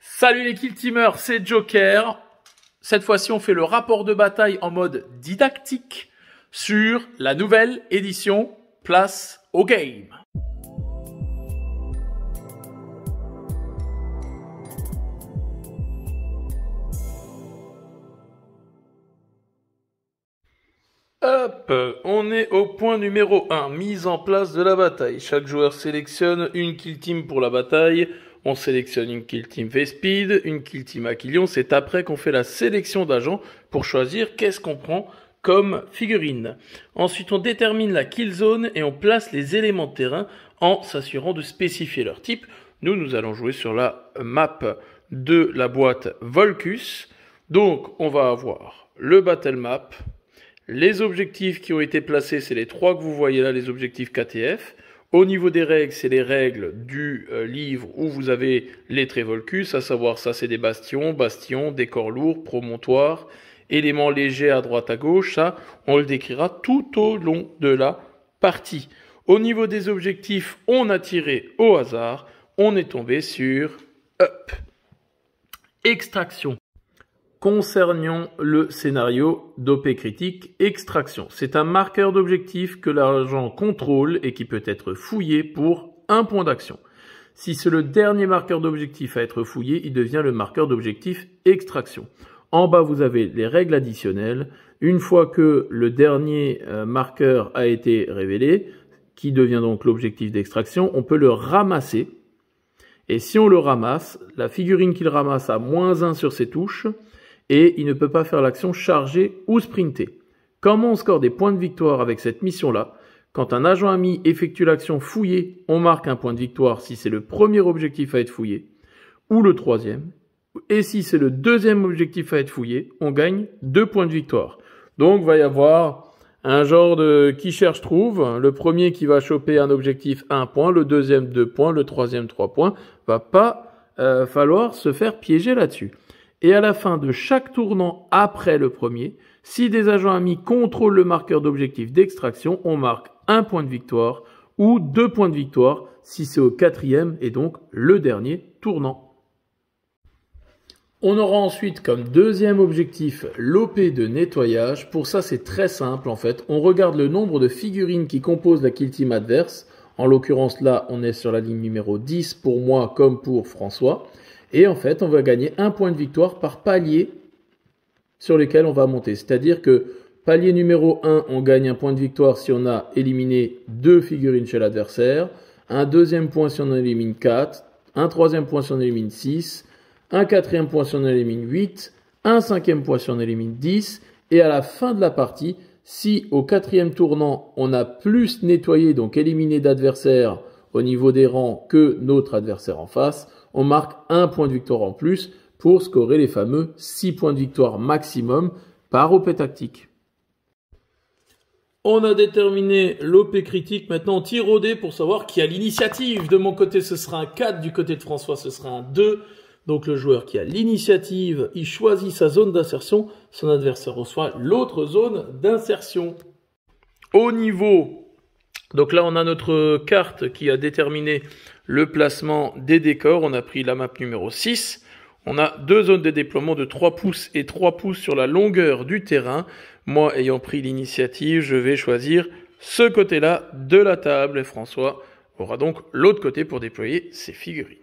Salut les Kill Teamers, c'est Joker. Cette fois-ci, on fait le rapport de bataille en mode didactique sur la nouvelle édition Place au Game. Hop, on est au point numéro 1, mise en place de la bataille. Chaque joueur sélectionne une kill team pour la bataille. On sélectionne une kill team V-Speed, une kill team Aquilion. C'est après qu'on fait la sélection d'agents pour choisir qu'est-ce qu'on prend comme figurine. Ensuite, on détermine la kill zone et on place les éléments de terrain en s'assurant de spécifier leur type. Nous allons jouer sur la map de la boîte Volcus. Donc, on va avoir le battle map. Les objectifs qui ont été placés, c'est les trois que vous voyez là, les objectifs KTF. Au niveau des règles, c'est les règles du livre où vous avez les traits Volcus, à savoir ça c'est des bastions, décors lourds, promontoires, éléments légers à droite à gauche, ça on le décrira tout au long de la partie. Au niveau des objectifs, on a tiré au hasard, on est tombé sur Up. Extraction. Concernant le scénario d'OP critique extraction. C'est un marqueur d'objectif que l'agent contrôle et qui peut être fouillé pour un point d'action. Si c'est le dernier marqueur d'objectif à être fouillé, il devient le marqueur d'objectif extraction. En bas, vous avez les règles additionnelles. Une fois que le dernier marqueur a été révélé, qui devient donc l'objectif d'extraction, on peut le ramasser. Et si on le ramasse, la figurine qu'il ramasse a -1 sur ses touches, et il ne peut pas faire l'action charger ou sprinter. Comment on score des points de victoire avec cette mission-là? Quand un agent ami effectue l'action fouiller, on marque un point de victoire si c'est le premier objectif à être fouillé, ou le troisième. Et si c'est le deuxième objectif à être fouillé, on gagne 2 points de victoire. Donc, il va y avoir un genre de qui cherche trouve. Le premier qui va choper un objectif 1 point, le deuxième 2 points, le troisième 3 points. Va pas falloir se faire piéger là-dessus. Et à la fin de chaque tournant après le premier, si des agents amis contrôlent le marqueur d'objectif d'extraction, on marque 1 point de victoire ou 2 points de victoire si c'est au 4e et donc le dernier tournant. On aura ensuite comme deuxième objectif l'OP de nettoyage. Pour ça, c'est très simple en fait. On regarde le nombre de figurines qui composent la kill team adverse. En l'occurrence là, on est sur la ligne numéro 10 pour moi comme pour François. Et en fait, on va gagner 1 point de victoire par palier sur lequel on va monter. C'est-à-dire que palier numéro 1, on gagne 1 point de victoire si on a éliminé 2 figurines chez l'adversaire. Un deuxième point si on en élimine 4. Un troisième point si on élimine 6. Un quatrième point si on en élimine 8. Un cinquième point si on élimine 10. Et à la fin de la partie, si au 4e tournant, on a plus nettoyé, donc éliminé d'adversaires au niveau des rangs que notre adversaire en face, on marque 1 point de victoire en plus pour scorer les fameux 6 points de victoire maximum par OP tactique. On a déterminé l'OP critique. Maintenant, on tire au dé pour savoir qui a l'initiative. De mon côté, ce sera un 4. Du côté de François, ce sera un 2. Donc, le joueur qui a l'initiative, il choisit sa zone d'insertion. Son adversaire reçoit l'autre zone d'insertion. Au niveau... Donc là, on a notre carte qui a déterminé le placement des décors. On a pris la map numéro 6. On a 2 zones de déploiement de 3 pouces et 3 pouces sur la longueur du terrain. Moi, ayant pris l'initiative, je vais choisir ce côté-là de la table. Et François aura donc l'autre côté pour déployer ses figurines.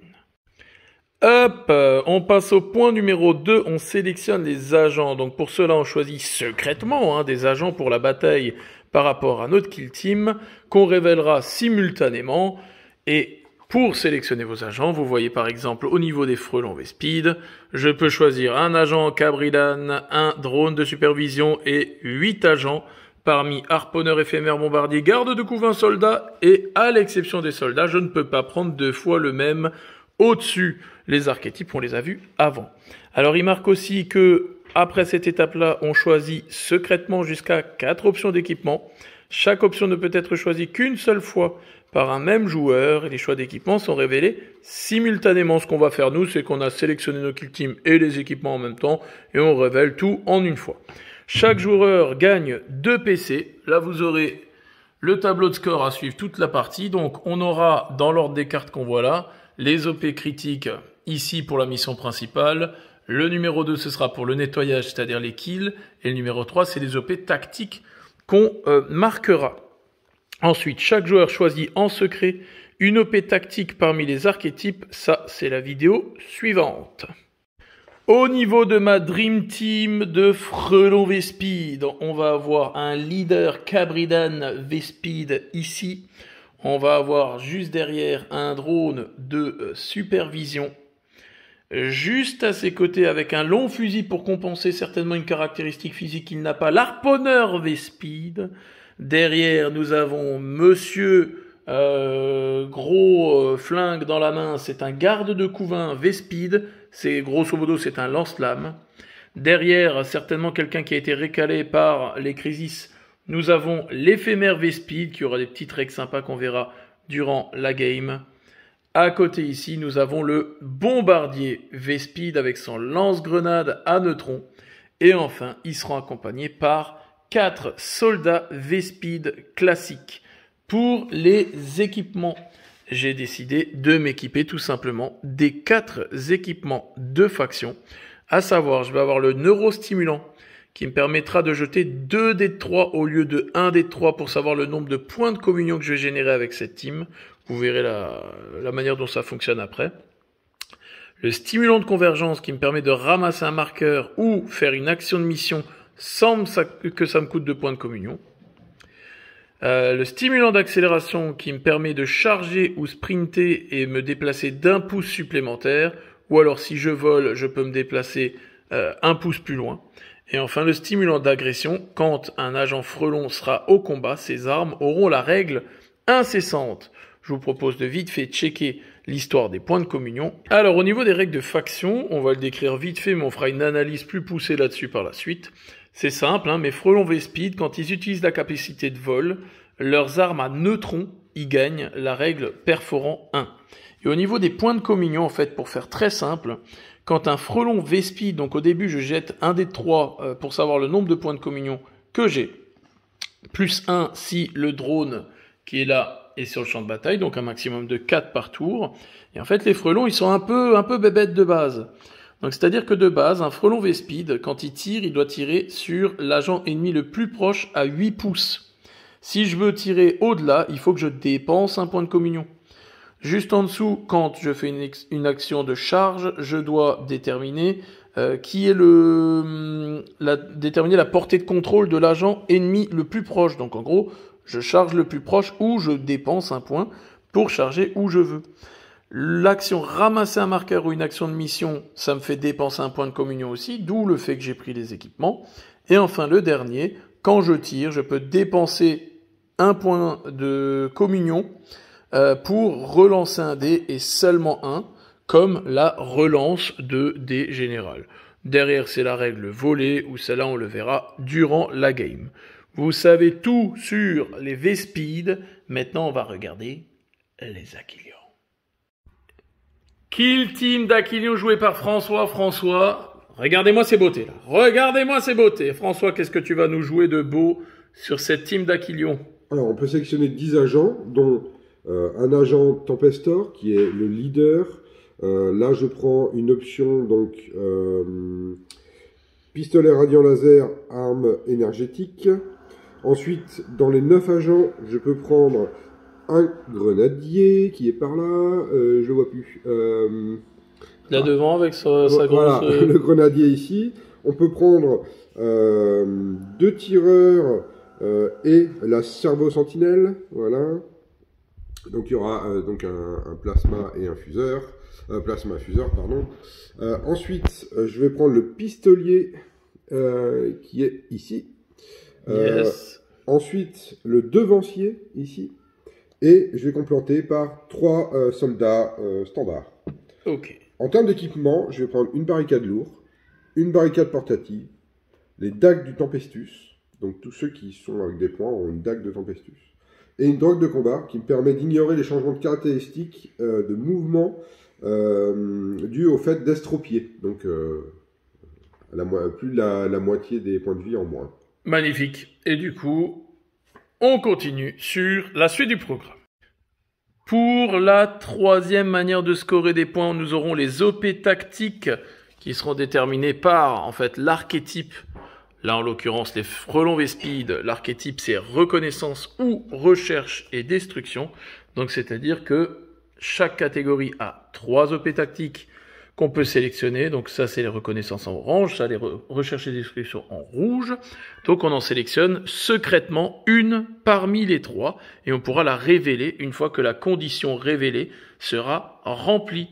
Hop, on passe au point numéro 2. On sélectionne les agents. Donc pour cela, on choisit secrètement des agents pour la bataille par rapport à notre kill team qu'on révélera simultanément. Et pour sélectionner vos agents, vous voyez par exemple au niveau des frelons V-Speed, je peux choisir un agent Cabrilan, un drone de supervision et 8 agents parmi harponneur éphémère, bombardier, garde de couvain, soldat et à l'exception des soldats, je ne peux pas prendre 2 fois le même au-dessus. Les archétypes, on les a vus avant. Alors il marque aussi que après cette étape-là, on choisit secrètement jusqu'à 4 options d'équipement. Chaque option ne peut être choisie qu'une seule fois par un même joueur et les choix d'équipement sont révélés simultanément. Ce qu'on va faire nous, c'est qu'on a sélectionné nos kill teams et les équipements en même temps et on révèle tout en une fois. Chaque joueur gagne 2 PC. Là, vous aurez le tableau de score à suivre toute la partie. Donc, on aura dans l'ordre des cartes qu'on voit là, les OP critiques ici pour la mission principale. Le numéro 2, ce sera pour le nettoyage, c'est-à-dire les kills. Et le numéro 3, c'est les OP tactiques qu'on marquera. Ensuite, chaque joueur choisit en secret une OP tactique parmi les archétypes. Ça, c'est la vidéo suivante. Au niveau de ma Dream Team de Frelon V-Speed, on va avoir un leader Cabridan V-Speed ici. On va avoir juste derrière un drone de supervision. Juste à ses côtés avec un long fusil pour compenser certainement une caractéristique physique qu'il n'a pas, l'harponneur V-Speed. Derrière, nous avons monsieur gros flingue dans la main, c'est un garde de couvain V-Speed. C'est grosso modo, c'est un lance-flamme. Derrière, certainement quelqu'un qui a été récalé par les Crisis. Nous avons l'éphémère V-Speed qui aura des petits tricks sympas qu'on verra durant la game. À côté ici, nous avons le bombardier V-Speed avec son lance-grenade à neutrons. Et enfin, ils seront accompagnés par 4 soldats V-Speed classiques. Pour les équipements, j'ai décidé de m'équiper tout simplement des 4 équipements de faction. À savoir, je vais avoir le neurostimulant qui me permettra de jeter 2 dés de 3 au lieu de 1 dé de 3 pour savoir le nombre de points de communion que je vais générer avec cette team. Vous verrez la manière dont ça fonctionne après. Le stimulant de convergence qui me permet de ramasser un marqueur ou faire une action de mission sans que ça me coûte 2 points de communion. Le stimulant d'accélération qui me permet de charger ou sprinter et me déplacer d'1 pouce supplémentaire. Ou alors si je vole, je peux me déplacer 1 pouce plus loin. Et enfin le stimulant d'agression, quand un agent frelon sera au combat, ses armes auront la règle incessante. Je vous propose de vite fait checker l'histoire des points de communion. Alors au niveau des règles de faction, on va le décrire vite fait, mais on fera une analyse plus poussée là-dessus par la suite. C'est simple, hein, mes frelons V-Speed, quand ils utilisent la capacité de vol, leurs armes à neutrons, ils gagnent la règle perforant 1. Et au niveau des points de communion, en fait, pour faire très simple, quand un frelon V-Speed, donc au début je jette un dé de 3 pour savoir le nombre de points de communion que j'ai, plus 1 si le drone qui est là est sur le champ de bataille, donc un maximum de 4 par tour. Et en fait les frelons ils sont un peu bébêtes de base. Donc c'est-à-dire que de base, un frelon V-Speed, quand il tire, il doit tirer sur l'agent ennemi le plus proche à 8 pouces. Si je veux tirer au-delà, il faut que je dépense un point de communion. Juste en dessous, quand je fais une action de charge, je dois déterminer déterminer la portée de contrôle de l'agent ennemi le plus proche. Donc en gros, je charge le plus proche ou je dépense un point pour charger où je veux. L'action ramasser un marqueur ou une action de mission, ça me fait dépenser un point de communion aussi, d'où le fait que j'ai pris les équipements. Et enfin le dernier, quand je tire, je peux dépenser un point de communion pour relancer un dé et seulement un, comme la relance de dé général. Derrière, c'est la règle volée, ou celle-là, on le verra durant la game. Vous savez tout sur les V-Speed. Maintenant, on va regarder les Achillions. Kill Team d'Achillion joué par François. François, regardez-moi ces beautés là. Regardez-moi ces beautés. François, qu'est-ce que tu vas nous jouer de beau sur cette team d'Achillion? Alors, on peut sélectionner 10 agents, dont un agent Tempestor qui est le leader. Là, je prends une option, donc pistolet radiant laser, arme énergétique. Ensuite, dans les 9 agents, je peux prendre un grenadier qui est par là. Je le vois plus. Là devant avec sa grosse... Voilà, le grenadier ici. On peut prendre 2 tireurs et la cerveau-sentinelle. Voilà. Donc il y aura donc un plasma et un fuseur. Plasma-fuseur, pardon. Ensuite, je vais prendre le pistolier qui est ici. Yes. Ensuite, le devancier ici. Et je vais compléter par 3 soldats standards. Ok. En termes d'équipement, je vais prendre une barricade lourde, une barricade portative, les dagues du Tempestus. Donc tous ceux qui sont avec des points ont une dague de Tempestus. Et une drogue de combat qui me permet d'ignorer les changements de caractéristiques de mouvement dus au fait d'estropier. Donc plus de la moitié des points de vie en moins. Magnifique. Et du coup, on continue sur la suite du programme. Pour la troisième manière de scorer des points, nous aurons les OP tactiques qui seront déterminés par en fait l'archétype. Là, en l'occurrence, les frelons Vespide, l'archétype, c'est reconnaissance ou recherche et destruction. Donc, c'est-à-dire que chaque catégorie a 3 OP tactiques qu'on peut sélectionner. Donc, ça, c'est les reconnaissances en orange, ça, les recherches et destruction en rouge. Donc, on en sélectionne secrètement une parmi les 3 et on pourra la révéler une fois que la condition révélée sera remplie.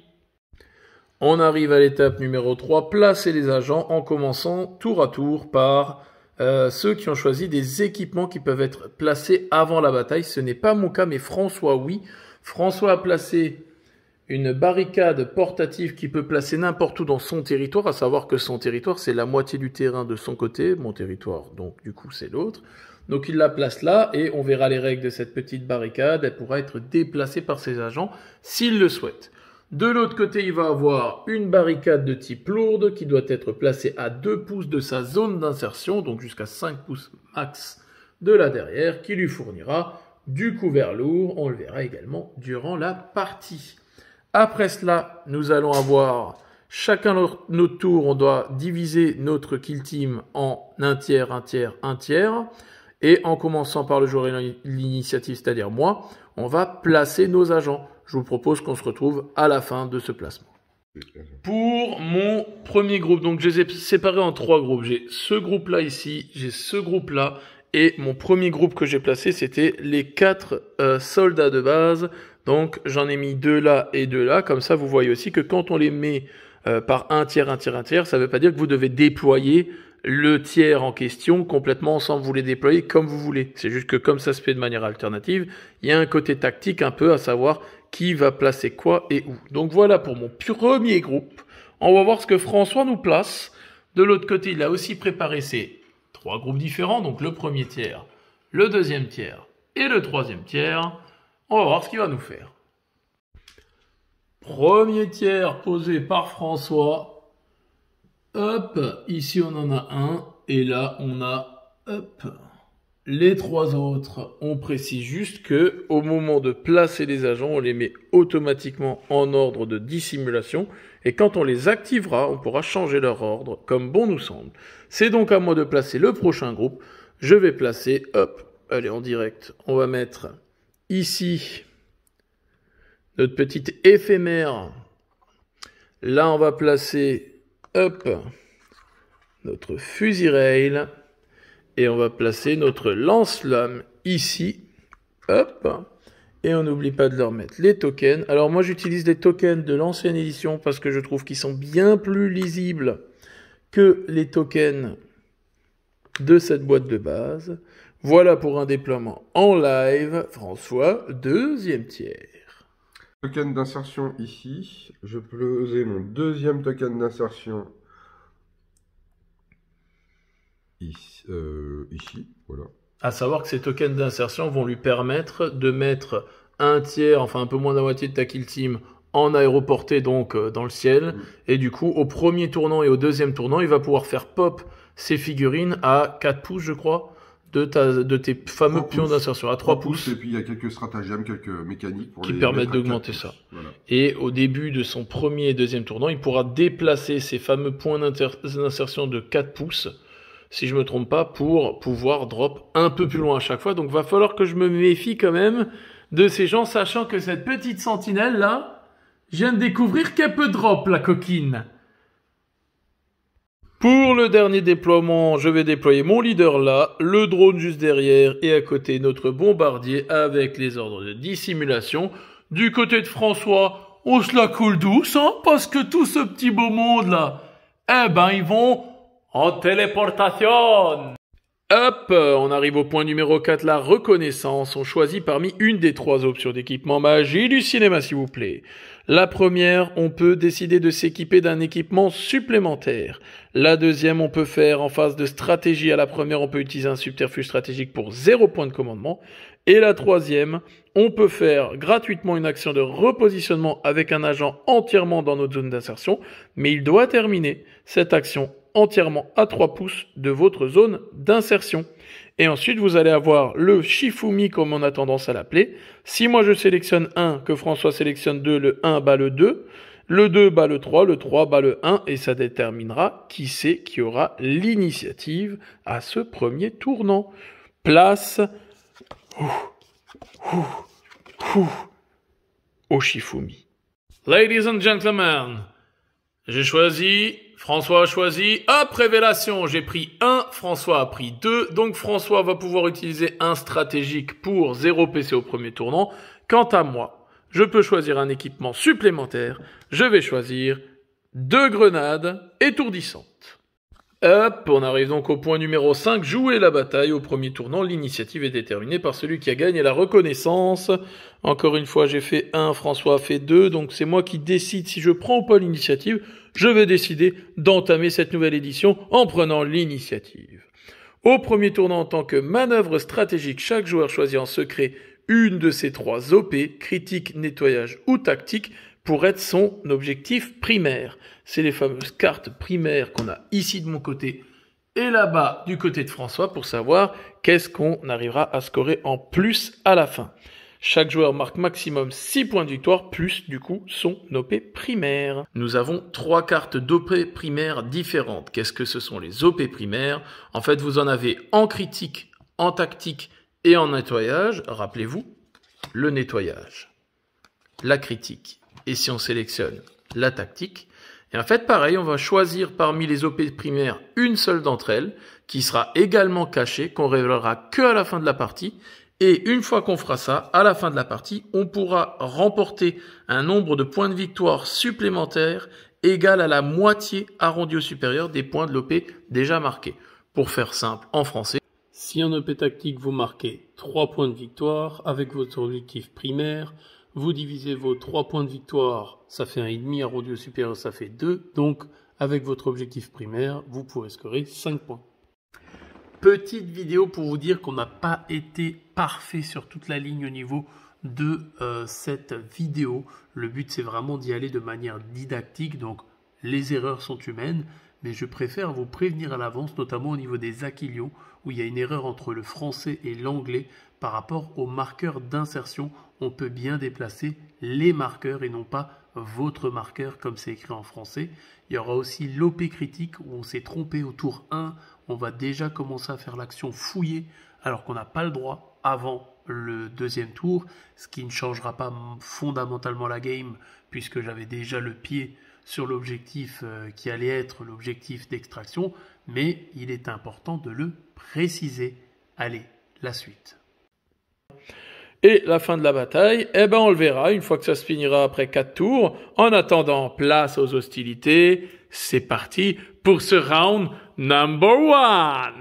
On arrive à l'étape numéro 3, placer les agents en commençant tour à tour par ceux qui ont choisi des équipements qui peuvent être placés avant la bataille. Ce n'est pas mon cas, mais François, oui. François a placé une barricade portative qui peut placer n'importe où dans son territoire, à savoir que son territoire, c'est la moitié du terrain de son côté. Mon territoire, donc du coup, c'est l'autre. Donc il la place là et on verra les règles de cette petite barricade. Elle pourra être déplacée par ses agents s'il le souhaite. De l'autre côté, il va avoir une barricade de type lourde qui doit être placée à 2 pouces de sa zone d'insertion, donc jusqu'à 5 pouces max de là derrière, qui lui fournira du couvert lourd. On le verra également durant la partie. Après cela, nous allons avoir chacun notre tour, on doit diviser notre kill team en un tiers, un tiers, un tiers. Et en commençant par le joueur et l'initiative, c'est-à-dire moi, on va placer nos agents. Je vous propose qu'on se retrouve à la fin de ce placement. Pour mon premier groupe, donc je les ai séparés en 3 groupes. J'ai ce groupe-là ici, j'ai ce groupe-là, et mon premier groupe que j'ai placé, c'était les 4 soldats de base. Donc j'en ai mis 2 là et 2 là. Comme ça, vous voyez aussi que quand on les met par un tiers, un tiers, un tiers, ça ne veut pas dire que vous devez déployer le tiers en question complètement ensemble, vous les déployez comme vous voulez. C'est juste que comme ça se fait de manière alternative, il y a un côté tactique un peu à savoir qui va placer quoi et où. Donc voilà pour mon premier groupe. On va voir ce que François nous place. De l'autre côté, il a aussi préparé ses 3 groupes différents. Donc le premier tiers, le deuxième tiers et le troisième tiers. On va voir ce qu'il va nous faire. Premier tiers posé par François. Hop, ici on en a un, et là on a, hop, les 3 autres. On précise juste que au moment de placer les agents, on les met automatiquement en ordre de dissimulation, et quand on les activera, on pourra changer leur ordre comme bon nous semble. C'est donc à moi de placer le prochain groupe. Je vais placer, hop, allez en direct, on va mettre ici notre petite éphémère. Là on va placer... Hop, notre fusil rail, et on va placer notre lance-flamme ici, hop, et on n'oublie pas de leur mettre les tokens. Alors moi j'utilise les tokens de l'ancienne édition parce que je trouve qu'ils sont bien plus lisibles que les tokens de cette boîte de base. Voilà pour un déploiement en live. François, deuxième tiers. Token d'insertion ici. Je peux poser mon deuxième token d'insertion ici. Voilà. À savoir que ces tokens d'insertion vont lui permettre de mettre un tiers, enfin un peu moins de la moitié de ta kill team en aéroportée, donc dans le ciel. Et du coup, au premier tournant et au deuxième tournant, il va pouvoir faire pop ses figurines à 4 pouces, je crois, de tes fameux pions d'insertion, à 3 pouces. Et puis il y a quelques stratagèmes, quelques mécaniques qui permettent d'augmenter ça. Voilà. Et au début de son premier et deuxième tournant, il pourra déplacer ces fameux points d'insertion de 4 pouces, si je me trompe pas, pour pouvoir drop un peu plus loin à chaque fois. Donc va falloir que je me méfie quand même de ces gens, sachant que cette petite sentinelle là, je viens de découvrir qu'elle peut drop, la coquine. Pour le dernier déploiement, je vais déployer mon leader là, le drone juste derrière et à côté notre bombardier avec les ordres de dissimulation. Du côté de François, on se la coule douce, hein, parce que tout ce petit beau monde là, eh ben ils vont en téléportation. Hop, on arrive au point numéro 4, la reconnaissance. On choisit parmi une des 3 options d'équipement magie du cinéma, s'il vous plaît. La première, on peut décider de s'équiper d'un équipement supplémentaire. La deuxième, on peut faire en phase de stratégie. À la première, on peut utiliser un subterfuge stratégique pour 0 point de commandement. Et la troisième, on peut faire gratuitement une action de repositionnement avec un agent entièrement dans notre zone d'insertion, mais il doit terminer cette action entièrement à 3 pouces de votre zone d'insertion. Et ensuite, vous allez avoir le Shifumi, comme on a tendance à l'appeler. Si moi je sélectionne 1, que François sélectionne 2, le 1 bat le 2. Le 2 bat le 3 bat le 1, et ça déterminera qui c'est qui aura l'initiative à ce premier tournant. Place au Shifumi. Ladies and gentlemen, j'ai choisi, François a choisi, hop, révélation, j'ai pris 1, François a pris 2, donc François va pouvoir utiliser un stratégique pour 0 PC au premier tournant. Quant à moi, je peux choisir un équipement supplémentaire, je vais choisir 2 grenades étourdissantes. Hop, on arrive donc au point numéro 5, jouer la bataille au premier tournant. L'initiative est déterminée par celui qui a gagné la reconnaissance. Encore une fois, j'ai fait 1, François a fait 2, donc c'est moi qui décide si je prends ou pas l'initiative. Je vais décider d'entamer cette nouvelle édition en prenant l'initiative. Au premier tournant, en tant que manœuvre stratégique, chaque joueur choisit en secret une de ces 3 OP, critique, nettoyage ou tactique, pour être son objectif primaire. C'est les fameuses cartes primaires qu'on a ici de mon côté et là-bas du côté de François pour savoir qu'est-ce qu'on arrivera à scorer en plus à la fin. Chaque joueur marque maximum 6 points de victoire plus du coup son OP primaire. Nous avons 3 cartes d'OP primaires différentes. Qu'est-ce que ce sont les OP primaires? En fait, vous en avez en critique, en tactique et en nettoyage. Rappelez-vous, le nettoyage, la critique. Et si on sélectionne la tactique, et en fait pareil, on va choisir parmi les OP primaires une seule d'entre elles, qui sera également cachée, qu'on révélera que à la fin de la partie, et une fois qu'on fera ça, à la fin de la partie, on pourra remporter un nombre de points de victoire supplémentaires égal à la moitié arrondi au supérieur des points de l'OP déjà marqués. Pour faire simple en français, si en OP tactique vous marquez 3 points de victoire avec votre objectif primaire, vous divisez vos 3 points de victoire, ça fait 1,5, arrondi au supérieur, ça fait 2. Donc, avec votre objectif primaire, vous pourrez scorer 5 points. Petite vidéo pour vous dire qu'on n'a pas été parfait sur toute la ligne au niveau de cette vidéo. Le but, c'est vraiment d'y aller de manière didactique. Donc, les erreurs sont humaines, mais je préfère vous prévenir à l'avance, notamment au niveau des aquilions, où il y a une erreur entre le français et l'anglais par rapport aux marqueurs d'insertion. On peut bien déplacer les marqueurs et non pas votre marqueur comme c'est écrit en français. Il y aura aussi l'OP critique où on s'est trompé au tour 1. On va déjà commencer à faire l'action fouiller alors qu'on n'a pas le droit avant le deuxième tour, ce qui ne changera pas fondamentalement la game puisque j'avais déjà le pied sur l'objectif qui allait être l'objectif d'extraction, mais il est important de le préciser. Allez, la suite. Et la fin de la bataille, eh ben on le verra une fois que ça se finira après 4 tours. En attendant, place aux hostilités. C'est parti pour ce round number 1.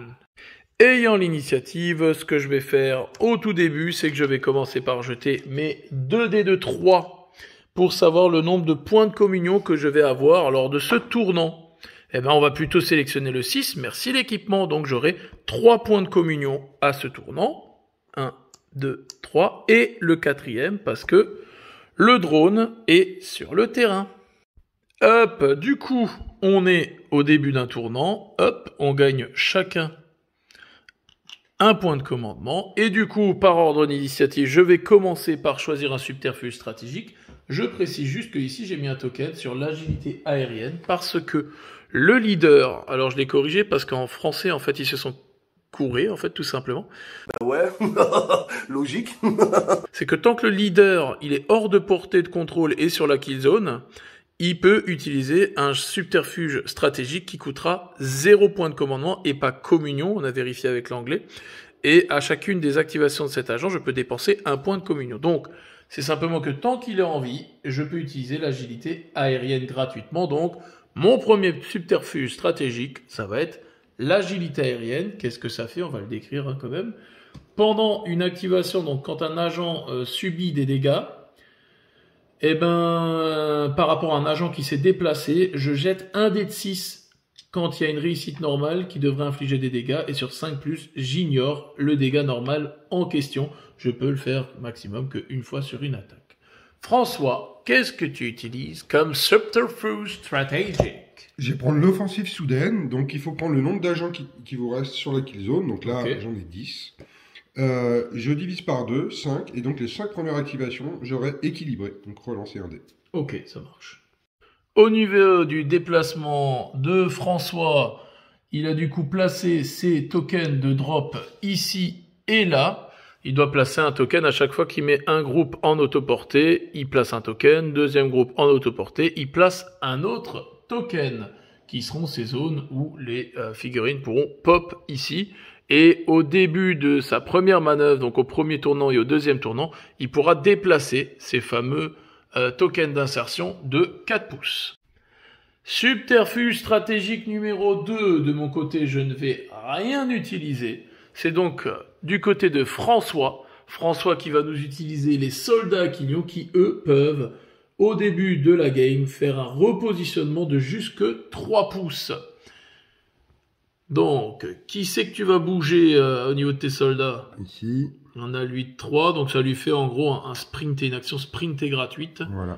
Ayant l'initiative, ce que je vais faire au tout début, c'est que je vais commencer par jeter mes 2 dés de 3 pour savoir le nombre de points de communion que je vais avoir lors de ce tournant. Eh ben on va plutôt sélectionner le 6, merci l'équipement, donc j'aurai 3 points de communion à ce tournant. 1, 2, 3 et le 4e parce que le drone est sur le terrain. Hop, du coup, on est au début d'un tournant. Hop, on gagne chacun un point de commandement. Et du coup, par ordre d'initiative, je vais commencer par choisir un subterfuge stratégique. Je précise juste que ici, j'ai mis un token sur l'agilité aérienne parce que le leader, alors je l'ai corrigé parce qu'en français, en fait, ils se sont courés, en fait, tout simplement. Bah ouais, logique. C'est que tant que le leader, il est hors de portée de contrôle et sur la kill zone, il peut utiliser un subterfuge stratégique qui coûtera 0 point de commandement et pas communion, on a vérifié avec l'anglais. Et à chacune des activations de cet agent, je peux dépenser 1 point de communion. Donc, c'est simplement que tant qu'il est en vie, je peux utiliser l'agilité aérienne gratuitement. Donc, mon premier subterfuge stratégique, ça va être l'agilité aérienne. Qu'est-ce que ça fait? On va le décrire quand même. Pendant une activation, donc quand un agent subit des dégâts, eh ben, par rapport à un agent qui s'est déplacé, je jette un dé de 6 quand il y a une réussite normale qui devrait infliger des dégâts. Et sur 5+, j'ignore le dégât normal en question. Je peux le faire maximum qu'une fois sur une attaque. François, qu'est-ce que tu utilises comme subterfuge stratégique? Je vais prendre l'offensive soudaine, donc il faut prendre le nombre d'agents qui vous restent sur la kill zone, donc là Ok. j'en ai 10. Je divise par 2, 5, et donc les 5 premières activations, j'aurai équilibré, donc relancer un dé. Ok, ça marche. Au niveau du déplacement de François, il a du coup placé ses tokens de drop ici et là. Il doit placer un token à chaque fois qu'il met un groupe en autoportée. Il place un token, deuxième groupe en autoportée. Il place un autre token qui seront ces zones où les figurines pourront pop ici. Et au début de sa première manœuvre, donc au premier tournant et au deuxième tournant, il pourra déplacer ces fameux tokens d'insertion de 4 pouces. Subterfuge stratégique numéro 2, de mon côté, je ne vais rien utiliser. C'est donc du côté de François. François qui va nous utiliser les soldats Aquilio qui, eux, peuvent, au début de la game, faire un repositionnement de jusque 3 pouces. Donc, qui c'est que tu vas bouger au niveau de tes soldats? Ici, On a lui 3, donc ça lui fait en gros un sprint et une action sprintée gratuite. voilà,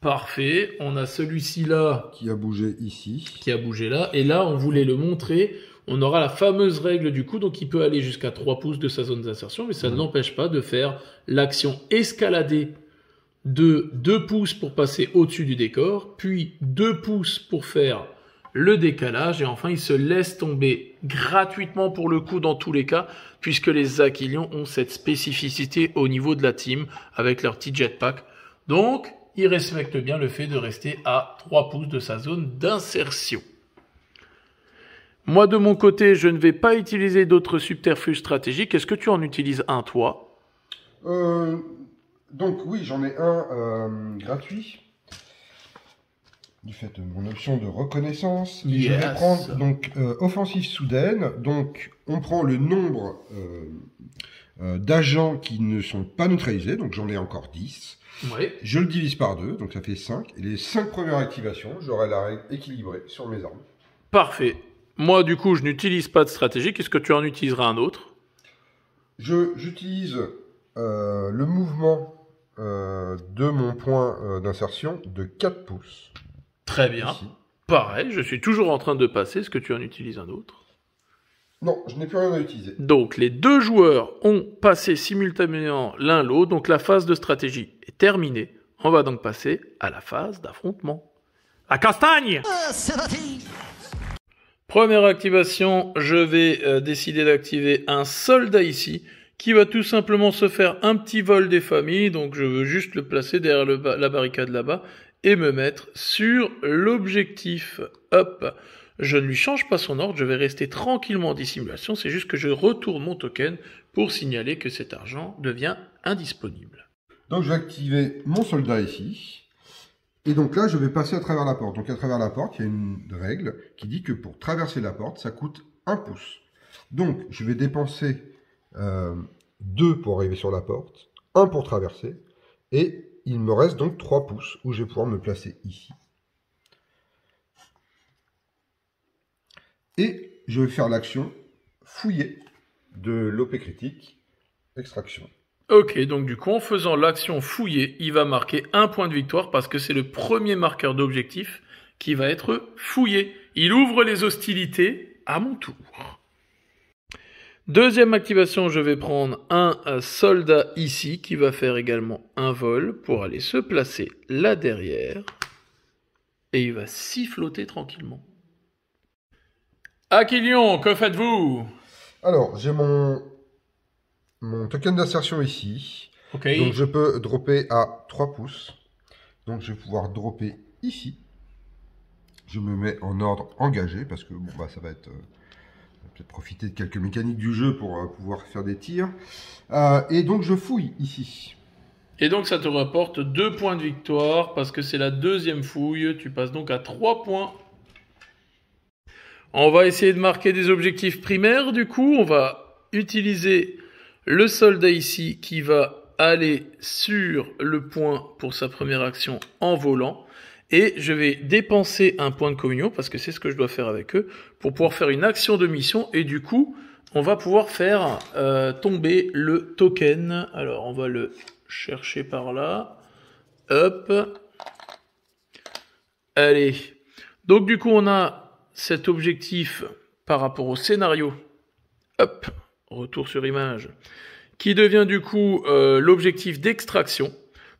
Parfait. On a celui-ci là qui a bougé ici. qui a bougé là. Et là, on voulait le montrer. On aura la fameuse règle du coup, donc il peut aller jusqu'à 3 pouces de sa zone d'insertion, mais ça ne l'empêche pas de faire l'action escalader de 2 pouces pour passer au-dessus du décor, puis 2 pouces pour faire le décalage, et enfin il se laisse tomber gratuitement pour le coup dans tous les cas, puisque les Aquilions ont cette spécificité au niveau de la team avec leur petit jetpack. Donc, il respecte bien le fait de rester à 3 pouces de sa zone d'insertion. Moi, de mon côté, je ne vais pas utiliser d'autres subterfuges stratégiques. Est-ce que tu en utilises un, toi? Donc oui, j'en ai un gratuit, du fait de mon option de reconnaissance. Et je vais Yes. prendre donc offensive soudaine. Donc on prend le nombre d'agents qui ne sont pas neutralisés, donc j'en ai encore 10. Oui. Je le divise par 2, donc ça fait 5. Et les 5 premières activations, j'aurai la règle équilibrée sur mes armes. Parfait. Moi, du coup, je n'utilise pas de stratégique. Est-ce que tu en utiliseras un autre? J'utilise le mouvement de mon point d'insertion de 4 pouces. Très bien. Ici. Pareil, je suis toujours en train de passer. Est-ce que tu en utilises un autre? Non, je n'ai plus rien à utiliser. Donc, les deux joueurs ont passé simultanément l'un l'autre. Donc, la phase de stratégie est terminée. On va donc passer à la phase d'affrontement. La castagne! C'est parti. Première activation, je vais décider d'activer un soldat ici qui va tout simplement se faire un petit vol des familles. Donc je veux juste le placer derrière la barricade là-bas et me mettre sur l'objectif. Hop, je ne lui change pas son ordre, je vais rester tranquillement en dissimulation. C'est juste que je retourne mon token pour signaler que cet argent devient indisponible. Donc je vais activer mon soldat ici. Et donc là, je vais passer à travers la porte. Donc à travers la porte, il y a une règle qui dit que pour traverser la porte, ça coûte 1 pouce. Donc je vais dépenser 2 pour arriver sur la porte, 1 pour traverser, et il me reste donc 3 pouces où je vais pouvoir me placer ici. Et je vais faire l'action fouiller de l'OP critique, extraction. Ok, donc du coup, en faisant l'action fouiller, il va marquer un point de victoire parce que c'est le premier marqueur d'objectif qui va être fouillé. Il ouvre les hostilités à mon tour. Deuxième activation, je vais prendre un soldat ici qui va faire également un vol pour aller se placer là derrière. Et il va siffloter tranquillement. Aquilion, que faites-vous? Alors, j'ai mon token d'insertion ici. Ok. Donc je peux dropper à 3 pouces. Donc je vais pouvoir dropper ici. Je me mets en ordre engagé parce que bon, bah, ça va être... peut-être profiter de quelques mécaniques du jeu pour pouvoir faire des tirs. Et donc je fouille ici. Et donc ça te rapporte 2 points de victoire parce que c'est la deuxième fouille. Tu passes donc à 3 points. On va essayer de marquer des objectifs primaires. Du coup, on va utiliser le soldat ici qui va aller sur le point pour sa première action en volant. Et je vais dépenser un point de communion, parce que c'est ce que je dois faire avec eux, pour pouvoir faire une action de mission. Et du coup, on va pouvoir faire tomber le token. Alors, on va le chercher par là. Hop. Allez. Donc du coup, on a cet objectif par rapport au scénario. Hop. Retour sur image. Qui devient du coup l'objectif d'extraction.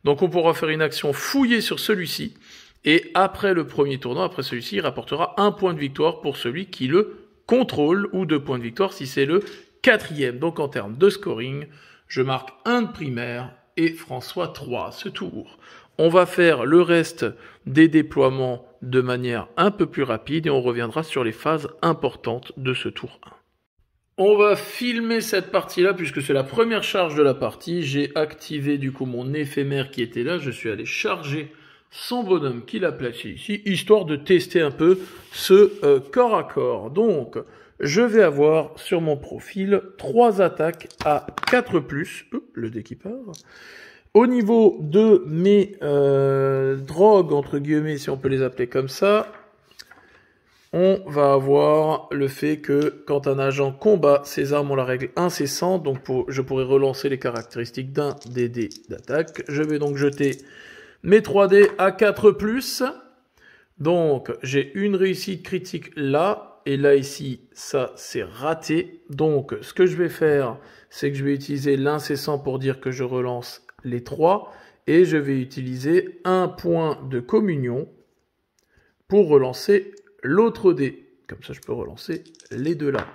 Donc on pourra faire une action fouillée sur celui-ci. Et après le premier tournant, après celui-ci, il rapportera 1 point de victoire pour celui qui le contrôle, ou 2 points de victoire si c'est le 4e. Donc en termes de scoring, je marque 1 de primaire et François 3 ce tour. On va faire le reste des déploiements de manière un peu plus rapide et on reviendra sur les phases importantes de ce tour 1. On va filmer cette partie-là puisque c'est la première charge de la partie. J'ai activé du coup mon éphémère qui était là. Je suis allé charger son bonhomme qu'il a placé ici, histoire de tester un peu ce corps à corps. Donc, je vais avoir sur mon profil 3 attaques à 4+, le dé qui part. Au niveau de mes drogues, entre guillemets, si on peut les appeler comme ça, on va avoir le fait que quand un agent combat, ses armes ont la règle incessante, donc je pourrais relancer les caractéristiques d'un des dés d'attaque. Je vais donc jeter mes 3 dés à 4+. Donc, j'ai une réussite critique là, et là ici, ça c'est raté. Donc, ce que je vais faire, c'est que je vais utiliser l'incessant pour dire que je relance les 3, et je vais utiliser un point de communion pour relancer l'autre dé. Comme ça, je peux relancer les 2 là.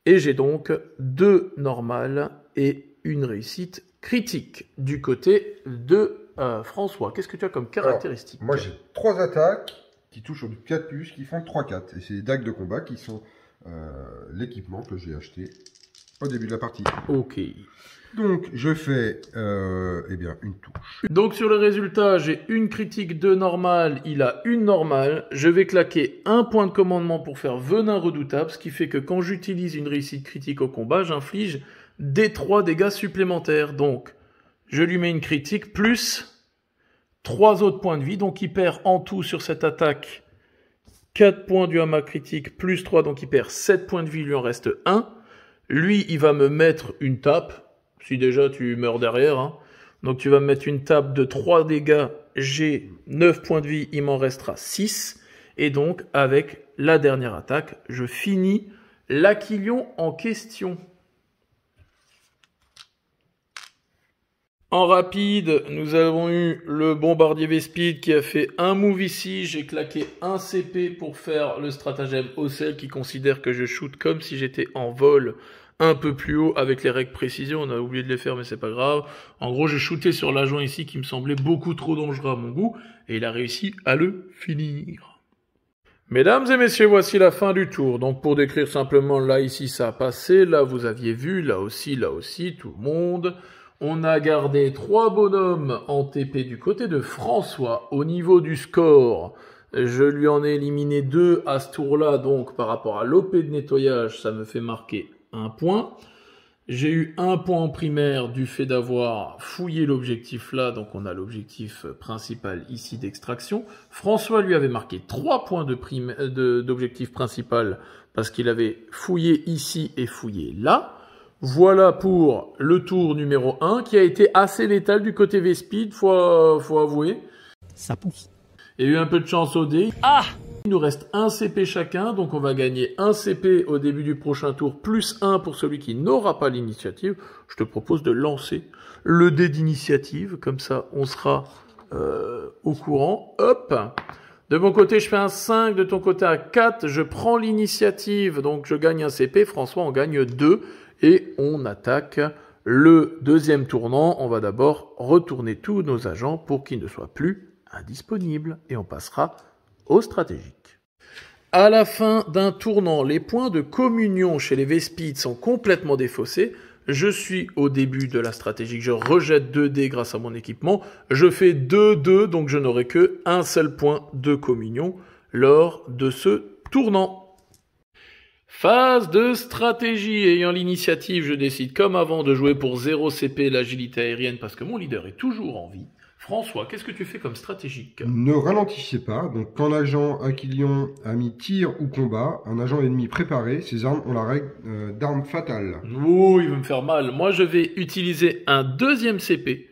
Et j'ai donc 2 normales et une réussite critique du côté de François. Qu'est-ce que tu as comme caractéristique? Alors, moi, j'ai 3 attaques qui touchent au 4+, qui font 3-4. Et c'est les dagues de combat qui sont l'équipement que j'ai acheté au début de la partie. Ok. Donc, je fais eh bien, une touche. Donc, sur le résultat, j'ai une critique de normale, il a une normale. Je vais claquer un point de commandement pour faire venin redoutable, ce qui fait que quand j'utilise une réussite critique au combat, j'inflige des 3 dégâts supplémentaires. Donc, je lui mets une critique plus 3 autres points de vie. Donc, il perd en tout sur cette attaque 4 points du hama critique plus 3. Donc, il perd 7 points de vie, il lui en reste 1. Lui, il va me mettre une tape. Si déjà tu meurs derrière, hein. Donc tu vas me mettre une tape de 3 dégâts, j'ai 9 points de vie, il m'en restera 6. Et donc avec la dernière attaque, je finis l'Aquilion en question. En rapide, nous avons eu le bombardier Vespide qui a fait un move ici. J'ai claqué un CP pour faire le stratagème Ocel qui considère que je shoot comme si j'étais en vol un peu plus haut avec les règles précision. On a oublié de les faire mais c'est pas grave. En gros, j'ai shooté sur l'agent ici qui me semblait beaucoup trop dangereux à mon goût et il a réussi à le finir. Mesdames et messieurs, voici la fin du tour. Donc pour décrire simplement, là ici ça a passé, là vous aviez vu, là aussi, tout le monde. On a gardé 3 bonhommes en TP du côté de François. Au niveau du score, je lui en ai éliminé 2 à ce tour-là. Donc par rapport à l'OP de nettoyage, ça me fait marquer 1 point. J'ai eu 1 point en primaire du fait d'avoir fouillé l'objectif là. Donc on a l'objectif principal ici d'extraction. François lui avait marqué 3 points d'objectif principal parce qu'il avait fouillé ici et fouillé là. Voilà pour le tour numéro 1 qui a été assez létal du côté Vespide, faut avouer. Ça pousse. Il y a eu un peu de chance au dé. Ah! Il nous reste un CP chacun, donc on va gagner un CP au début du prochain tour, plus 1 pour celui qui n'aura pas l'initiative. Je te propose de lancer le dé d'initiative, comme ça on sera au courant. Hop! De mon côté, je fais un 5, de ton côté un 4, je prends l'initiative, donc je gagne un CP, François en gagne 2. Et on attaque le deuxième tournant. On va d'abord retourner tous nos agents pour qu'ils ne soient plus indisponibles. Et on passera au stratégique. À la fin d'un tournant, les points de communion chez les Vespides sont complètement défaussés. Je suis au début de la stratégique. Je rejette 2 dés grâce à mon équipement. Je fais 2-2, donc je n'aurai que un seul point de communion lors de ce tournant. Phase de stratégie. Ayant l'initiative, je décide comme avant de jouer pour 0 CP l'agilité aérienne parce que mon leader est toujours en vie. François, qu'est-ce que tu fais comme stratégique? Ne ralentissez pas. Donc quand l'agent Aquilion a mis tir ou combat, un agent ennemi préparé, ses armes ont la règle d'arme fatale. Oh, il va me faire mal. Moi, je vais utiliser un 2e CP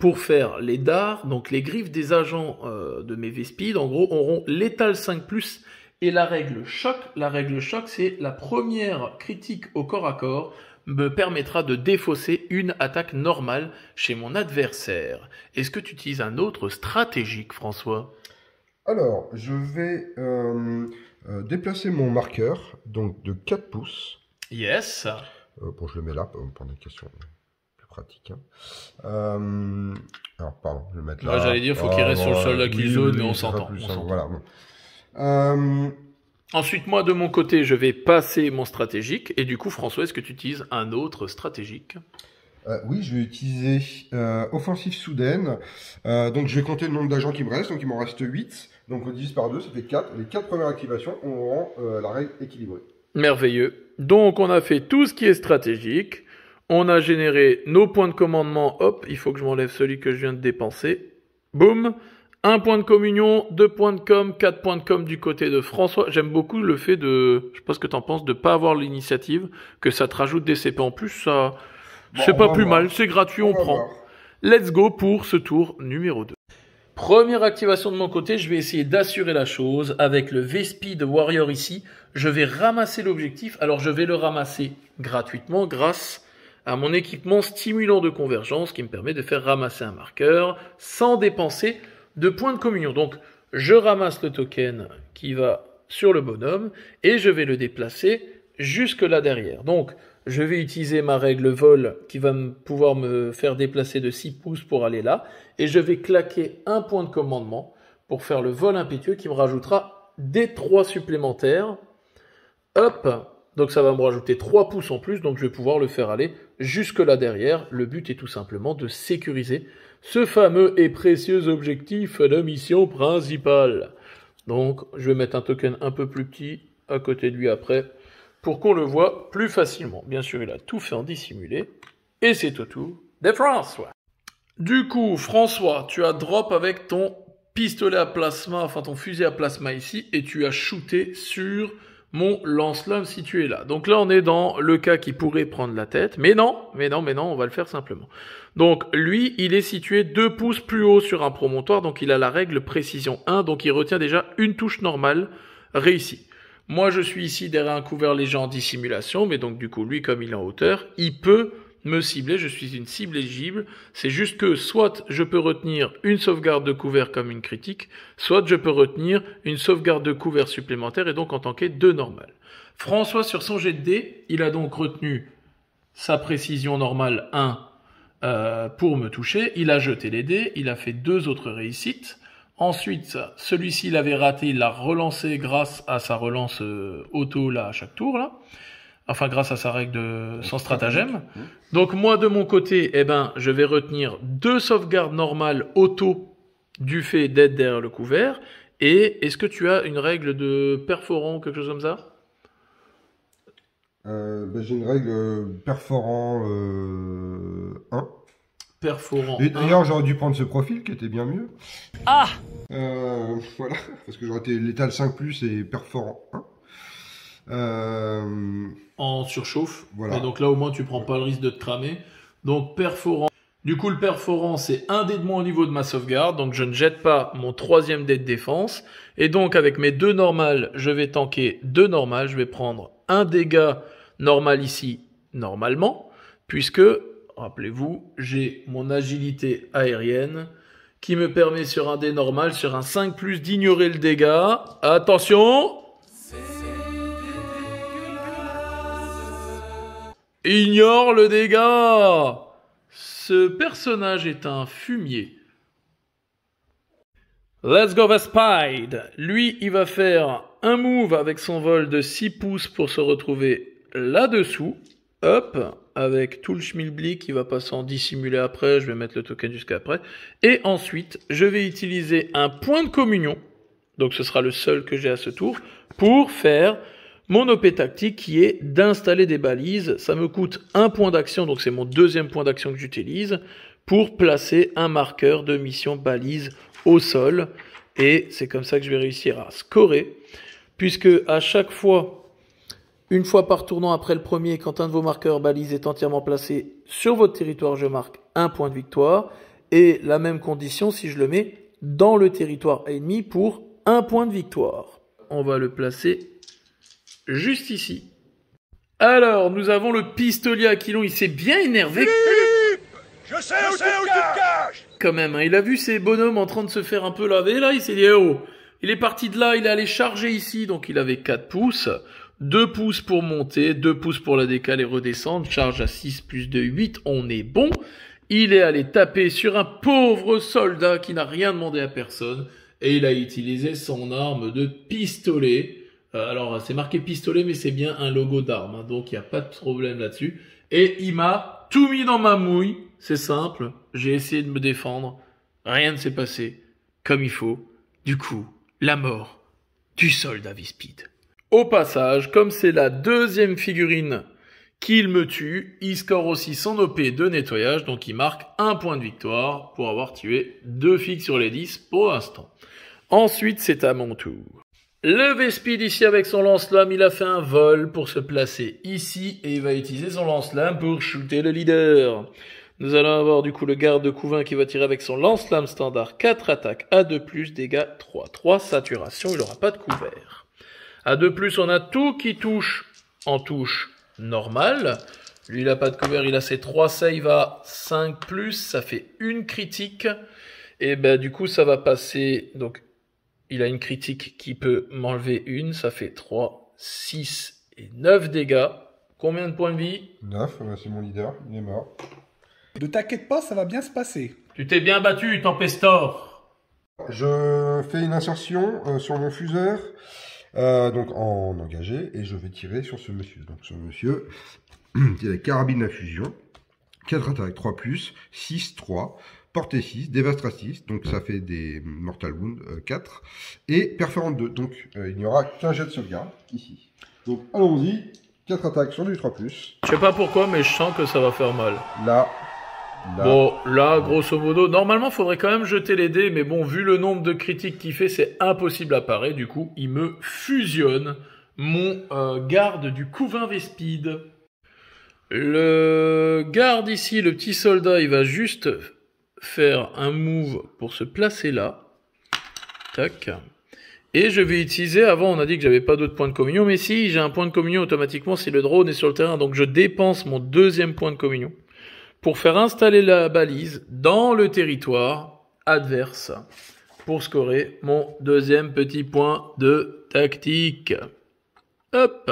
pour faire les dards, donc les griffes des agents de mes V-Speed, en gros, auront l'étal 5+, et la règle choc. La règle choc, c'est la première critique au corps à corps me permettra de défausser une attaque normale chez mon adversaire. Est-ce que tu utilises un autre stratégique, François? Alors, je vais déplacer mon marqueur, donc de 4 pouces. Yes. Bon, je le mets là, pour des questions plus pratiques. Alors, pardon, je vais le mettre là. Moi, j'allais dire, faut qu'il reste sur le sol de la kill zone, mais on s'entend. Voilà, bon. Ensuite, moi, de mon côté, je vais passer mon stratégique. Et du coup, François, est-ce que tu utilises un autre stratégique? Oui, je vais utiliser offensive soudaine. Donc, je vais compter le nombre d'agents qui me restent. Donc, il m'en reste 8. Donc, on divise par 2, ça fait 4. Les 4 premières activations, on rend la règle équilibrée. Merveilleux. Donc, on a fait tout ce qui est stratégique. On a généré nos points de commandement. Hop, il faut que je m'enlève celui que je viens de dépenser. Boum. 1 point de communion, 2 points de com, 4 points de com du côté de François. J'aime beaucoup le fait de, je sais pas ce que t'en penses, de pas avoir l'initiative, que ça te rajoute des CP en plus, ça, c'est pas plus mal, c'est gratuit, on prend. Let's go pour ce tour numéro 2. Première activation de mon côté, je vais essayer d'assurer la chose avec le V-Speed Warrior ici. Je vais ramasser l'objectif, alors je vais le ramasser gratuitement grâce à mon équipement stimulant de convergence qui me permet de faire ramasser un marqueur sans dépenser de points de communion. Donc, je ramasse le token qui va sur le bonhomme et je vais le déplacer jusque là derrière. Donc, je vais utiliser ma règle vol qui va pouvoir me faire déplacer de 6 pouces pour aller là. Et je vais claquer un point de commandement pour faire le vol impétueux qui me rajoutera des 3 supplémentaires. Hop! Donc ça va me rajouter 3 pouces en plus, donc je vais pouvoir le faire aller jusque là derrière. Le but est tout simplement de sécuriser ce fameux et précieux objectif de mission principale. Donc je vais mettre un token un peu plus petit à côté de lui après, pour qu'on le voit plus facilement. Bien sûr, il a tout fait en dissimulé. Et c'est au tour de François. Du coup, François, tu as drop avec ton pistolet à plasma, enfin ton fusil à plasma ici, et tu as shooté sur mon lance-flamme situé là. Donc là, on est dans le cas qui pourrait prendre la tête. Mais non, on va le faire simplement. Donc lui, il est situé 2 pouces plus haut sur un promontoire, donc il a la règle précision 1, donc il retient déjà une touche normale réussie. Moi, je suis ici derrière un couvert léger en dissimulation, mais donc du coup, lui, comme il est en hauteur, il peut me cibler, je suis une cible éligible. C'est juste que soit je peux retenir une sauvegarde de couvert comme une critique, soit je peux retenir une sauvegarde de couvert supplémentaire et donc en tanker 2 normales. François, sur son jet de dés, il a donc retenu sa précision normale 1 pour me toucher. Il a jeté les dés, il a fait 2 autres réussites. Ensuite, celui-ci, il avait raté, il l'a relancé grâce à sa relance auto là à chaque tour là. Enfin, grâce à sa règle de son stratagème. Donc moi, de mon côté, eh ben, je vais retenir 2 sauvegardes normales auto du fait d'être derrière le couvert. Et est-ce que tu as une règle de perforant ou quelque chose comme ça? J'ai une règle perforant 1. Perforant. D'ailleurs, j'aurais dû prendre ce profil qui était bien mieux. Ah! Voilà, parce que j'aurais été létal 5+, et perforant 1. En surchauffe. Voilà. Et donc là, au moins, tu prends pas le risque de te cramer. Donc, perforant. Du coup, le perforant, c'est un dé de moins au niveau de ma sauvegarde. Donc, je ne jette pas mon 3e dé de défense. Et donc, avec mes 2 normales, je vais tanker 2 normales. Je vais prendre un dégât normal ici, normalement. Puisque, rappelez-vous, j'ai mon agilité aérienne qui me permet sur un dé normal, sur un 5+, d'ignorer le dégât. Attention! Ignore le dégât! Ce personnage est un fumier. Let's go Vespide! Lui, il va faire un move avec son vol de 6 pouces pour se retrouver là-dessous. Hop! Avec tout le schmilblick qui va passer en dissimulé après. Je vais mettre le token jusqu'à après. Et ensuite, je vais utiliser un point de communion. Donc ce sera le seul que j'ai à ce tour. Pour faire mon OP tactique qui est d'installer des balises. Ça me coûte 1 point d'action, donc c'est mon 2e point d'action que j'utilise, pour placer un marqueur de mission balise au sol. Et c'est comme ça que je vais réussir à scorer, puisque à chaque fois, une fois par tournant après le premier, quand un de vos marqueurs balises est entièrement placé sur votre territoire, je marque 1 point de victoire. Et la même condition si je le mets dans le territoire ennemi pour 1 point de victoire. On va le placer juste ici. Alors, nous avons le pistolier Aquilon, il s'est bien énervé. Je sais où tu te caches. Quand même, hein, il a vu ces bonhommes en train de se faire un peu laver, là, il s'est dit, oh, il est parti de là, il est allé charger ici, donc il avait 4 pouces, 2 pouces pour monter, 2 pouces pour la décaler et redescendre, charge à 6 plus 2, 8, on est bon. Il est allé taper sur un pauvre soldat qui n'a rien demandé à personne, et il a utilisé son arme de pistolet. Alors, c'est marqué pistolet, mais c'est bien un logo d'arme, hein, donc il n'y a pas de problème là-dessus. Et il m'a tout mis dans ma mouille, c'est simple, j'ai essayé de me défendre, rien ne s'est passé comme il faut. Du coup, la mort du soldat Vispide. Au passage, comme c'est la deuxième figurine qu'il me tue, il score aussi son OP de nettoyage, donc il marque 1 point de victoire pour avoir tué 2 figues sur les 10 pour l'instant. Ensuite, c'est à mon tour. Le Vespide ici avec son lance-flamme, il a fait un vol pour se placer ici et il va utiliser son lance-flamme pour shooter le leader. Nous allons avoir du coup le garde de Couvain qui va tirer avec son lance-flamme standard 4 attaques à 2+, dégâts 3. 3 saturation, il n'aura pas de couvert. À 2+, on a tout qui touche en touche normale. Lui, il n'a pas de couvert, il a ses 3 save à 5+, ça fait une critique. Et ben du coup, ça va passer, donc il a une critique qui peut m'enlever une, ça fait 3, 6 et 9 dégâts. Combien de points de vie? 9, c'est mon leader, il est mort. Ne t'inquiète pas, ça va bien se passer. Tu t'es bien battu, Tempestor. Je fais une insertion sur mon fuseur, donc en engagé, et je vais tirer sur ce monsieur. Donc ce monsieur, il a la carabine à fusion, 4 attaques, 3+, 6, 3, portée 6, dévastra 6, donc ça fait des mortal wounds 4, et perforante 2, donc il n'y aura qu'un jet de sauvegarde, ici. Donc allons-y, 4 attaques sur du 3+. Je sais pas pourquoi, mais je sens que ça va faire mal. Là. Bon, là, grosso modo, normalement, faudrait quand même jeter les dés, mais bon, vu le nombre de critiques qu'il fait, c'est impossible à parer. Du coup, il me fusionne mon garde du Couvain Vespide. Le garde ici, le petit soldat, il va juste faire un move pour se placer là. Tac. Et je vais utiliser, avant on a dit que j'avais pas d'autres points de communion, mais si, j'ai un point de communion automatiquement si le drone est sur le terrain, donc je dépense mon deuxième point de communion pour faire installer la balise dans le territoire adverse pour scorer mon deuxième petit point de tactique. Hop.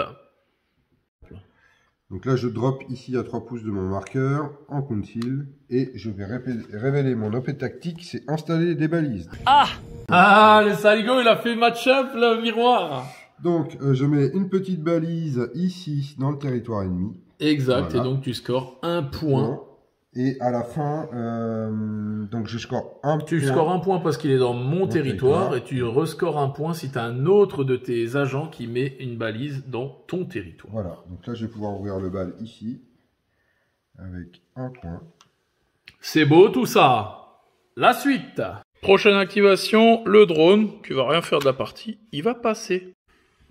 Donc là, je drop ici à 3 pouces de mon marqueur en conceal et je vais révéler mon OP tactique, c'est installer des balises. Ah, le saligo, il a fait match-up, le miroir. Donc, je mets une petite balise ici dans le territoire ennemi. Exact, Voilà. et donc tu scores un point. Et à la fin, donc je score un point. Tu scores un point parce qu'il est dans mon territoire et tu rescores un point si tu as un autre de tes agents qui met une balise dans ton territoire. Voilà, donc là je vais pouvoir ouvrir le bal ici avec un point. C'est beau tout ça. La suite. Prochaine activation, le drone, tu vas rien faire de la partie, il va passer.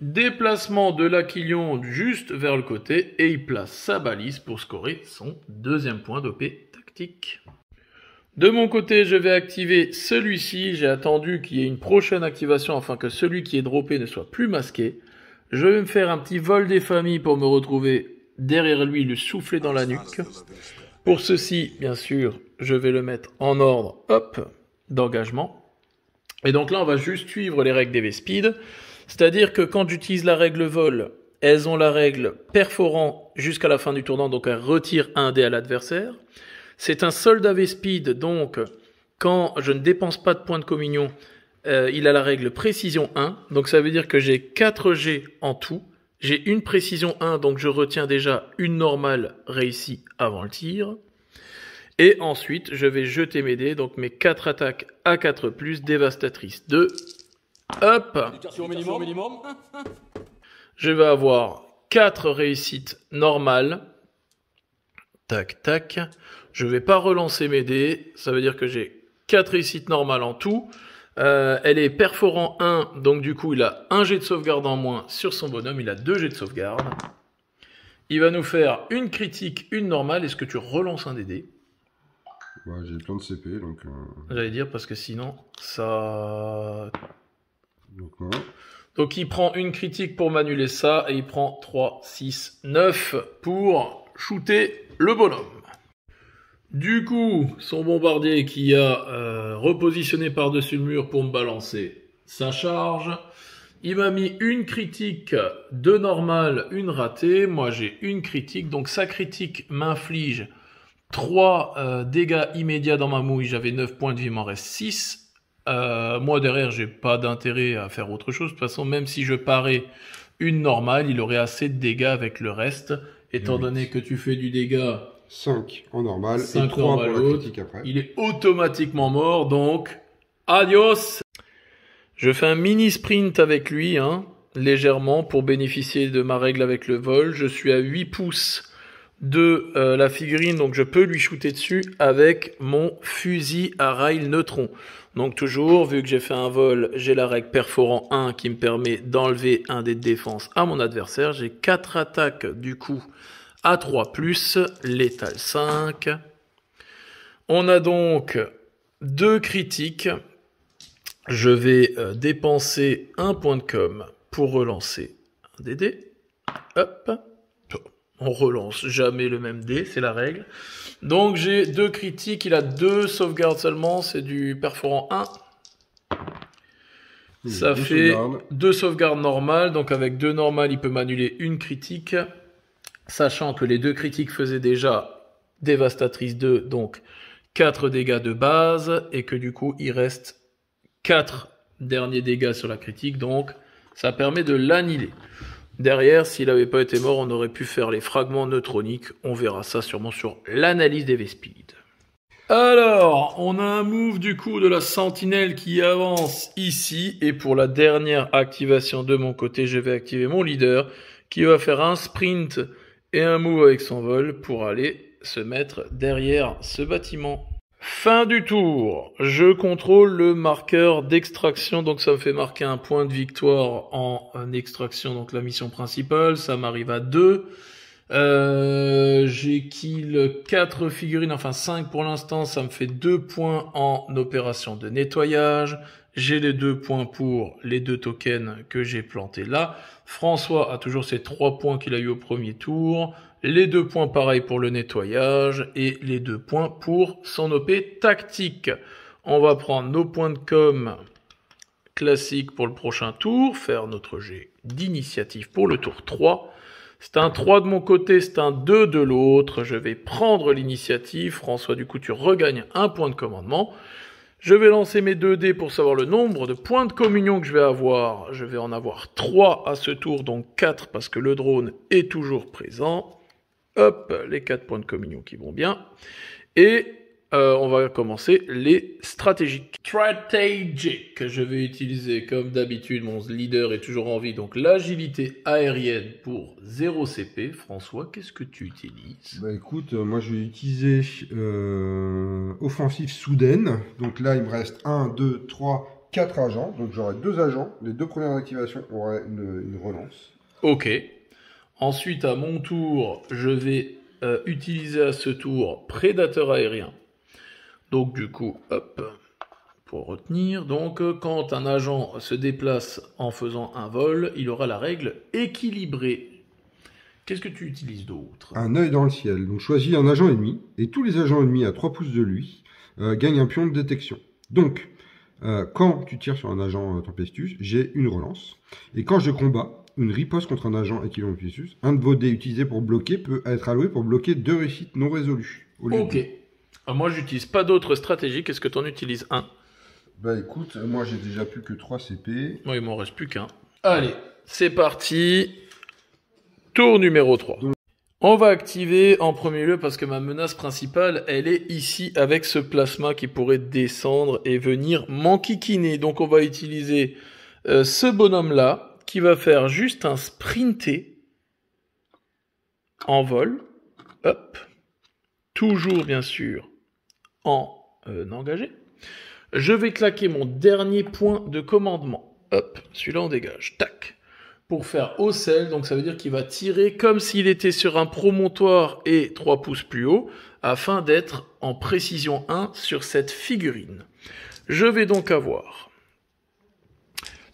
Déplacement de l'Aquilion juste vers le côté et il place sa balise pour scorer son deuxième point d'OP tactique. De mon côté, je vais activer celui-ci. J'ai attendu qu'il y ait une prochaine activation afin que celui qui est droppé ne soit plus masqué. Je vais me faire un petit vol des familles pour me retrouver derrière lui, le souffler dans la nuque. Pour ceci, bien sûr, je vais le mettre en ordre, hop, d'engagement. Et donc là, on va juste suivre les règles des Vespides. C'est-à-dire que quand j'utilise la règle vol, elles ont la règle perforant jusqu'à la fin du tournant, donc elles retirent un dé à l'adversaire. C'est un soldat Vespide, donc quand je ne dépense pas de points de communion, il a la règle précision 1. Donc ça veut dire que j'ai 4 G en tout. J'ai une précision 1, donc je retiens déjà une normale réussie avant le tir. Et ensuite, je vais jeter mes dés, donc mes 4 attaques à 4+, dévastatrice 2. Hop. Je vais avoir 4 réussites normales. Tac, tac. Je vais pas relancer mes dés. Ça veut dire que j'ai 4 réussites normales en tout. Elle est perforant 1. Donc du coup, il a un jet de sauvegarde en moins sur son bonhomme. Il a 2 jets de sauvegarde. Il va nous faire une critique, une normale. Est-ce que tu relances un des dés? Ouais, j'ai plein de CP, donc... J'allais dire parce que sinon, ça... Donc non. Donc il prend une critique pour m'annuler ça, et il prend 3, 6, 9 pour shooter le bonhomme. Du coup, son bombardier qui a repositionné par-dessus le mur pour me balancer sa charge, il m'a mis une critique de normal, une ratée. Moi j'ai une critique, donc sa critique m'inflige 3 dégâts immédiats dans ma mouille. J'avais 9 points de vie, il m'en reste 6. Moi derrière j'ai pas d'intérêt à faire autre chose. De toute façon, même si je parais une normale, il aurait assez de dégâts avec le reste. Étant donné que tu fais du dégât 5 en normal 5 et 3 pour normal la l'autre, critique après. il est automatiquement mort, donc adios. Je fais un mini sprint avec lui, légèrement, pour bénéficier de ma règle avec le vol. Je suis à 8 pouces de la figurine, donc je peux lui shooter dessus avec mon fusil à rail neutron. Donc toujours, vu que j'ai fait un vol, j'ai la règle perforant 1 qui me permet d'enlever un dé de défense à mon adversaire. J'ai 4 attaques du coup à 3+, létal 5. On a donc 2 critiques. Je vais dépenser un point de com pour relancer un des dés. Hop. On relance jamais le même dé, c'est la règle. Donc j'ai 2 critiques, il a 2 sauvegardes seulement, c'est du perforant 1. Ça fait 2 sauvegardes normales, donc avec 2 normales, il peut m'annuler une critique. Sachant que les 2 critiques faisaient déjà dévastatrice 2, donc 4 dégâts de base, et que du coup, il reste 4 derniers dégâts sur la critique, donc ça permet de l'annihiler. Derrière, s'il n'avait pas été mort, on aurait pu faire les fragments neutroniques. On verra ça sûrement sur l'analyse des V-Speed. Alors, on a un move du coup de la sentinelle qui avance ici. Et pour la dernière activation de mon côté, je vais activer mon leader qui va faire un sprint et un move avec son vol pour aller se mettre derrière ce bâtiment. Fin du tour, je contrôle le marqueur d'extraction, donc ça me fait marquer un point de victoire en extraction, donc la mission principale, ça m'arrive à 2. J'ai kill 4 figurines, enfin 5 pour l'instant, ça me fait 2 points en opération de nettoyage. J'ai les 2 points pour les 2 tokens que j'ai plantés là. François a toujours ses 3 points qu'il a eu au premier tour. Les 2 points pareil pour le nettoyage et les 2 points pour son OP tactique. On va prendre nos points de com classiques pour le prochain tour, faire notre jet d'initiative pour le tour 3. C'est un 3 de mon côté, c'est un 2 de l'autre. Je vais prendre l'initiative. François, du coup, tu regagnes un point de commandement. Je vais lancer mes 2 dés pour savoir le nombre de points de communion que je vais avoir. Je vais en avoir 3 à ce tour, donc 4 parce que le drone est toujours présent. Hop, les 4 points de communion qui vont bien. Et on va commencer les stratégiques. Stratégique, je vais utiliser comme d'habitude, mon leader est toujours en vie, donc l'agilité aérienne pour 0 CP. François, qu'est-ce que tu utilises? Bah écoute, moi je vais utiliser offensive soudaine. Donc là il me reste 1, 2, 3, 4 agents. Donc j'aurai 2 agents. Les 2 premières activations auraient une relance. Ok. Ensuite, à mon tour, je vais utiliser à ce tour prédateur aérien. Donc du coup, hop, pour retenir. Donc quand un agent se déplace en faisant un vol, il aura la règle équilibrée. Qu'est-ce que tu utilises d'autre? Un œil dans le ciel. Donc choisis un agent ennemi, et tous les agents ennemis à 3 pouces de lui gagnent un pion de détection. Donc, quand tu tires sur un agent Tempestus, j'ai une relance. Et quand je combats une riposte contre un agent équivalent Tempestus, un de vos dés utilisés pour bloquer peut être alloué pour bloquer 2 réussites non résolues. Ok. Moi, j'utilise pas d'autres stratégies. Qu'est-ce que tu en utilises? Un. Bah écoute, moi j'ai déjà plus que 3 CP. Moi, il m'en reste plus qu'un. Allez, c'est parti. Tour numéro 3. On va activer en premier lieu parce que ma menace principale, elle est ici avec ce plasma qui pourrait descendre et venir m'enquiquiner. Donc on va utiliser ce bonhomme-là qui va faire juste un sprinter en vol. Hop. Toujours bien sûr en engagé. Je vais claquer mon dernier point de commandement. Hop, celui-là on dégage. Tac. pour faire Ocel, donc ça veut dire qu'il va tirer comme s'il était sur un promontoire et 3 pouces plus haut, afin d'être en précision 1 sur cette figurine. Je vais donc avoir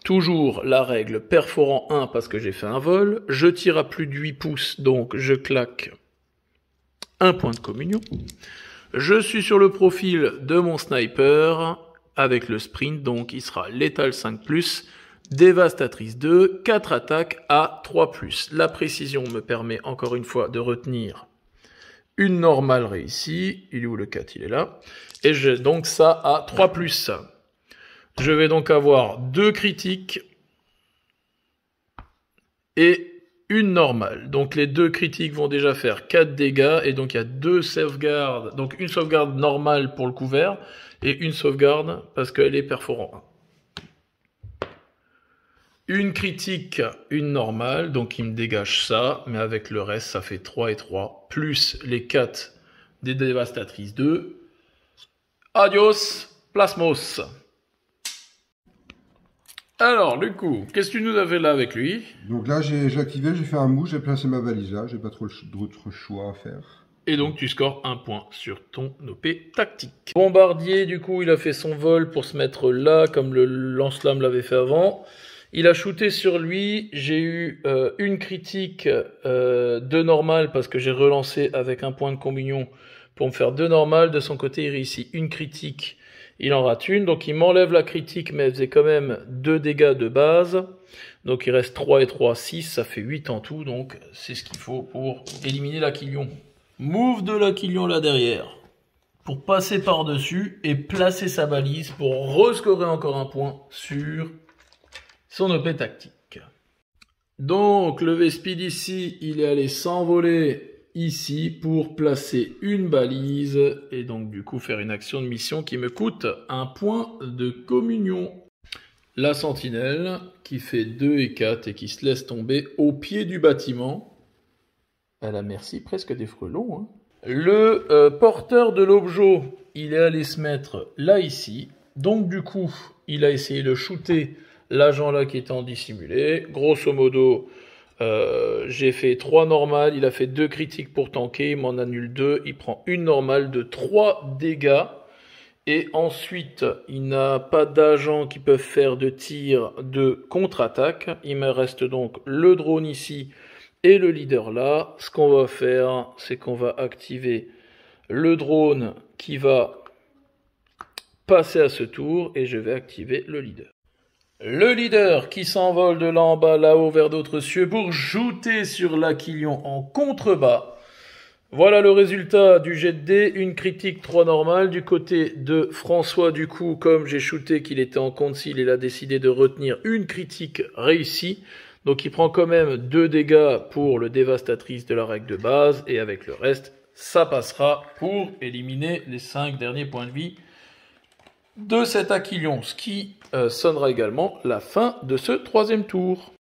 toujours la règle perforant 1 parce que j'ai fait un vol, je tire à plus de 8 pouces, donc je claque un point de communion. Je suis sur le profil de mon sniper avec le sprint, donc il sera létal 5+, dévastatrice 2, 4 attaques à 3+. La précision me permet encore une fois de retenir une normale réussie. Il est où le 4? Il est là. Et j'ai donc ça à 3+. Je vais donc avoir 2 critiques et une normale. Donc les 2 critiques vont déjà faire 4 dégâts. Et donc il y a 2 sauvegardes. Donc une sauvegarde normale pour le couvert et une sauvegarde parce qu'elle est perforant 1. Une critique, une normale, donc il me dégage ça, mais avec le reste, ça fait 3 et 3, plus les 4 des dévastatrices 2. Adios, plasmos. Alors, du coup, qu'est-ce que tu nous avais là avec lui? Donc là, j'ai activé, j'ai fait un move, j'ai placé ma valise là, j'ai pas trop d'autres choix à faire. Et donc tu scores un point sur ton OP tactique. Bombardier, du coup, il a fait son vol pour se mettre là, comme le lance-flamme l'avait fait avant. Il a shooté sur lui, j'ai eu une critique de normal parce que j'ai relancé avec un point de communion pour me faire 2 normales. De son côté, il réussit une critique, il en rate une. Donc il m'enlève la critique, mais elle faisait quand même 2 dégâts de base. Donc il reste 3 et 3, 6, ça fait 8 en tout. Donc c'est ce qu'il faut pour éliminer l'Aquilion. Move de l'Aquilion là derrière, pour passer par-dessus et placer sa balise pour rescorer encore un point sur son OP tactique. Donc le V-Speed ici, il est allé s'envoler ici pour placer une balise et donc du coup faire une action de mission qui me coûte un point de communion. La sentinelle qui fait 2 et 4 et qui se laisse tomber au pied du bâtiment. À la merci presque des frelons. Hein. Le porteur de l'objet, il est allé se mettre là ici. Donc du coup, il a essayé de shooter l'agent là qui était en dissimulé. Grosso modo, j'ai fait 3 normales, il a fait 2 critiques pour tanker, il m'en annule 2, il prend une normale de 3 dégâts. Et ensuite, il n'a pas d'agents qui peuvent faire de tir de contre-attaque. Il me reste donc le drone ici et le leader là. Ce qu'on va faire, c'est qu'on va activer le drone qui va passer à ce tour et je vais activer le leader. Le leader qui s'envole de là en bas, là-haut, vers d'autres cieux pour shooter sur l'Aquilion en contrebas. Voilà le résultat du jet de dés, une critique 3 normale. Du côté de François, du coup, comme j'ai shooté qu'il était en conceal, il a décidé de retenir une critique réussie. Donc il prend quand même 2 dégâts pour le dévastatrice de la règle de base. Et avec le reste, ça passera pour éliminer les 5 derniers points de vie de cet Aquilion. Ce qui sonnera également la fin de ce 3e tour.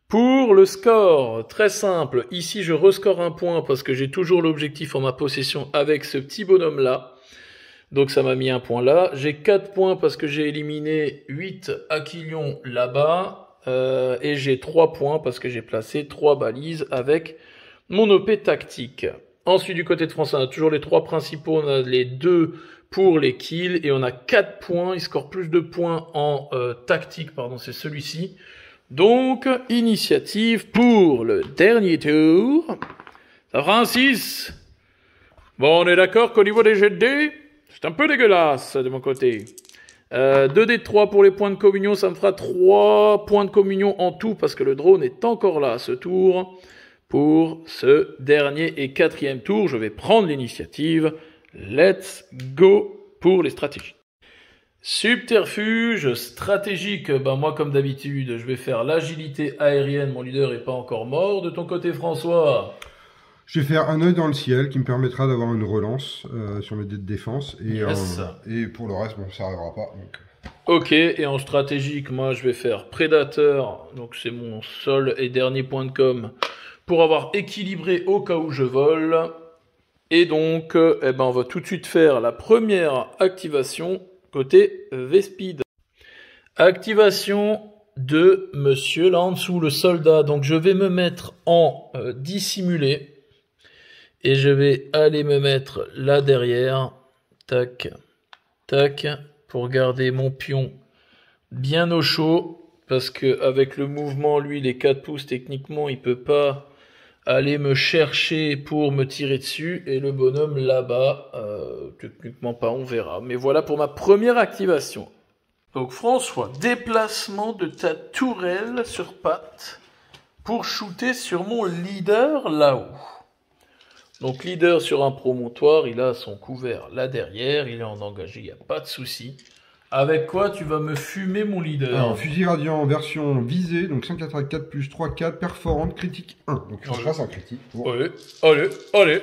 Pour le score, très simple, ici je rescore un point parce que j'ai toujours l'objectif en ma possession avec ce petit bonhomme là. Donc ça m'a mis un point là. J'ai 4 points parce que j'ai éliminé 8 Aquilions là-bas. Et j'ai 3 points parce que j'ai placé 3 balises avec mon OP tactique. Ensuite du côté de France, on a toujours les 3 principaux, on a les 2 pour les kills et on a 4 points. Il score plus de points en tactique, pardon, c'est celui-ci. Donc, initiative pour le dernier tour. Ça fera un 6. Bon, on est d'accord qu'au niveau des jets de dés, c'est un peu dégueulasse de mon côté. 2D de 3 pour les points de communion, ça me fera 3 points de communion en tout, parce que le drone est encore là à ce tour. Pour ce dernier et 4e tour, je vais prendre l'initiative. Let's go pour les stratégies. Subterfuge stratégique, ben moi comme d'habitude, je vais faire l'agilité aérienne, mon leader n'est pas encore mort. De ton côté François? Je vais faire un œil dans le ciel qui me permettra d'avoir une relance sur mes dés de défense. Et pour le reste, bon, ça n'arrivera pas. Donc... Ok, et en stratégique, moi je vais faire prédateur, donc c'est mon seul et dernier point de com, pour avoir équilibré au cas où je vole. Et donc, eh ben, on va tout de suite faire la première activation côté V-Speed. Activation de monsieur là en dessous, le soldat. Donc je vais me mettre en dissimulé. Et je vais aller me mettre là derrière. Tac, tac. Pour garder mon pion bien au chaud. Parce que avec le mouvement, lui, les 4 pouces, techniquement, il peut pas aller me chercher pour me tirer dessus. Et le bonhomme là-bas, techniquement pas, on verra. Mais voilà pour ma première activation. Donc François, déplacement de ta tourelle sur patte pour shooter sur mon leader là-haut. Donc leader sur un promontoire, il a son couvert là derrière, il est en engagé, il n'y a pas de souci. Avec quoi tu vas me fumer mon leader? Alors, fusil radiant version visée, donc 584 plus 3, 4, perforante, critique 1. Donc je fasse un critique. Pour... Allez, allez, allez.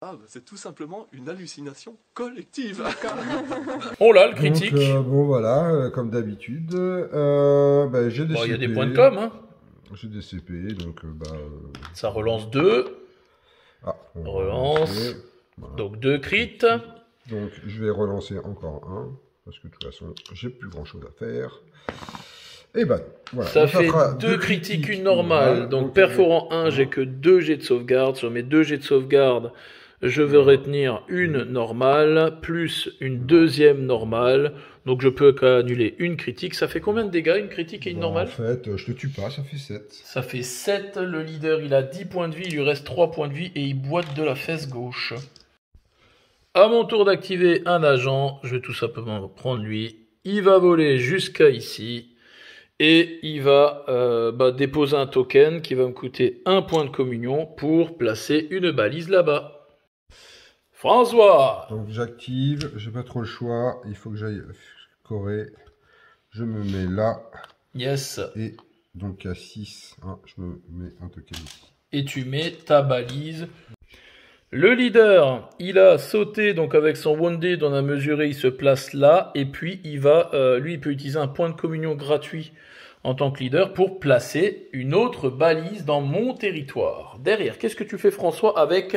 Ah, bah, c'est tout simplement une hallucination collective. Oh là, le critique. Donc, bon voilà, comme d'habitude, j'ai des CP. Il y a des points de com, hein. J'ai des CP, donc Ça relance 2. Ah, on relance. Voilà. Donc 2 crits. Donc je vais relancer encore un, parce que de toute façon, j'ai plus grand chose à faire. Et ben, voilà. Ça fait 2 critiques, une normale. Voilà. Donc perforant 1, j'ai que 2 jets de sauvegarde. Sur mes 2 jets de sauvegarde, je vais retenir une normale, plus une deuxième normale. Donc je peux annuler une critique. Ça fait combien de dégâts, une critique et une normale? En fait, je te tue pas, ça fait 7. Ça fait 7. Le leader, il a 10 points de vie, il lui reste 3 points de vie et il boite de la fesse gauche. À mon tour d'activer un agent, je vais tout simplement prendre lui. Il va voler jusqu'à ici. Et il va déposer un token qui va me coûter 1 point de communion pour placer une balise là-bas. François! Donc j'active, j'ai pas trop le choix, il faut que j'aille scorer. Je me mets là. Yes. Et donc à 6, je me mets un token ici. Et tu mets ta balise. Le leader, il a sauté donc avec son Wounded, on a mesuré, il se place là. Et puis il va, lui, il peut utiliser un point de communion gratuit en tant que leader pour placer une autre balise dans mon territoire. Derrière, qu'est-ce que tu fais François avec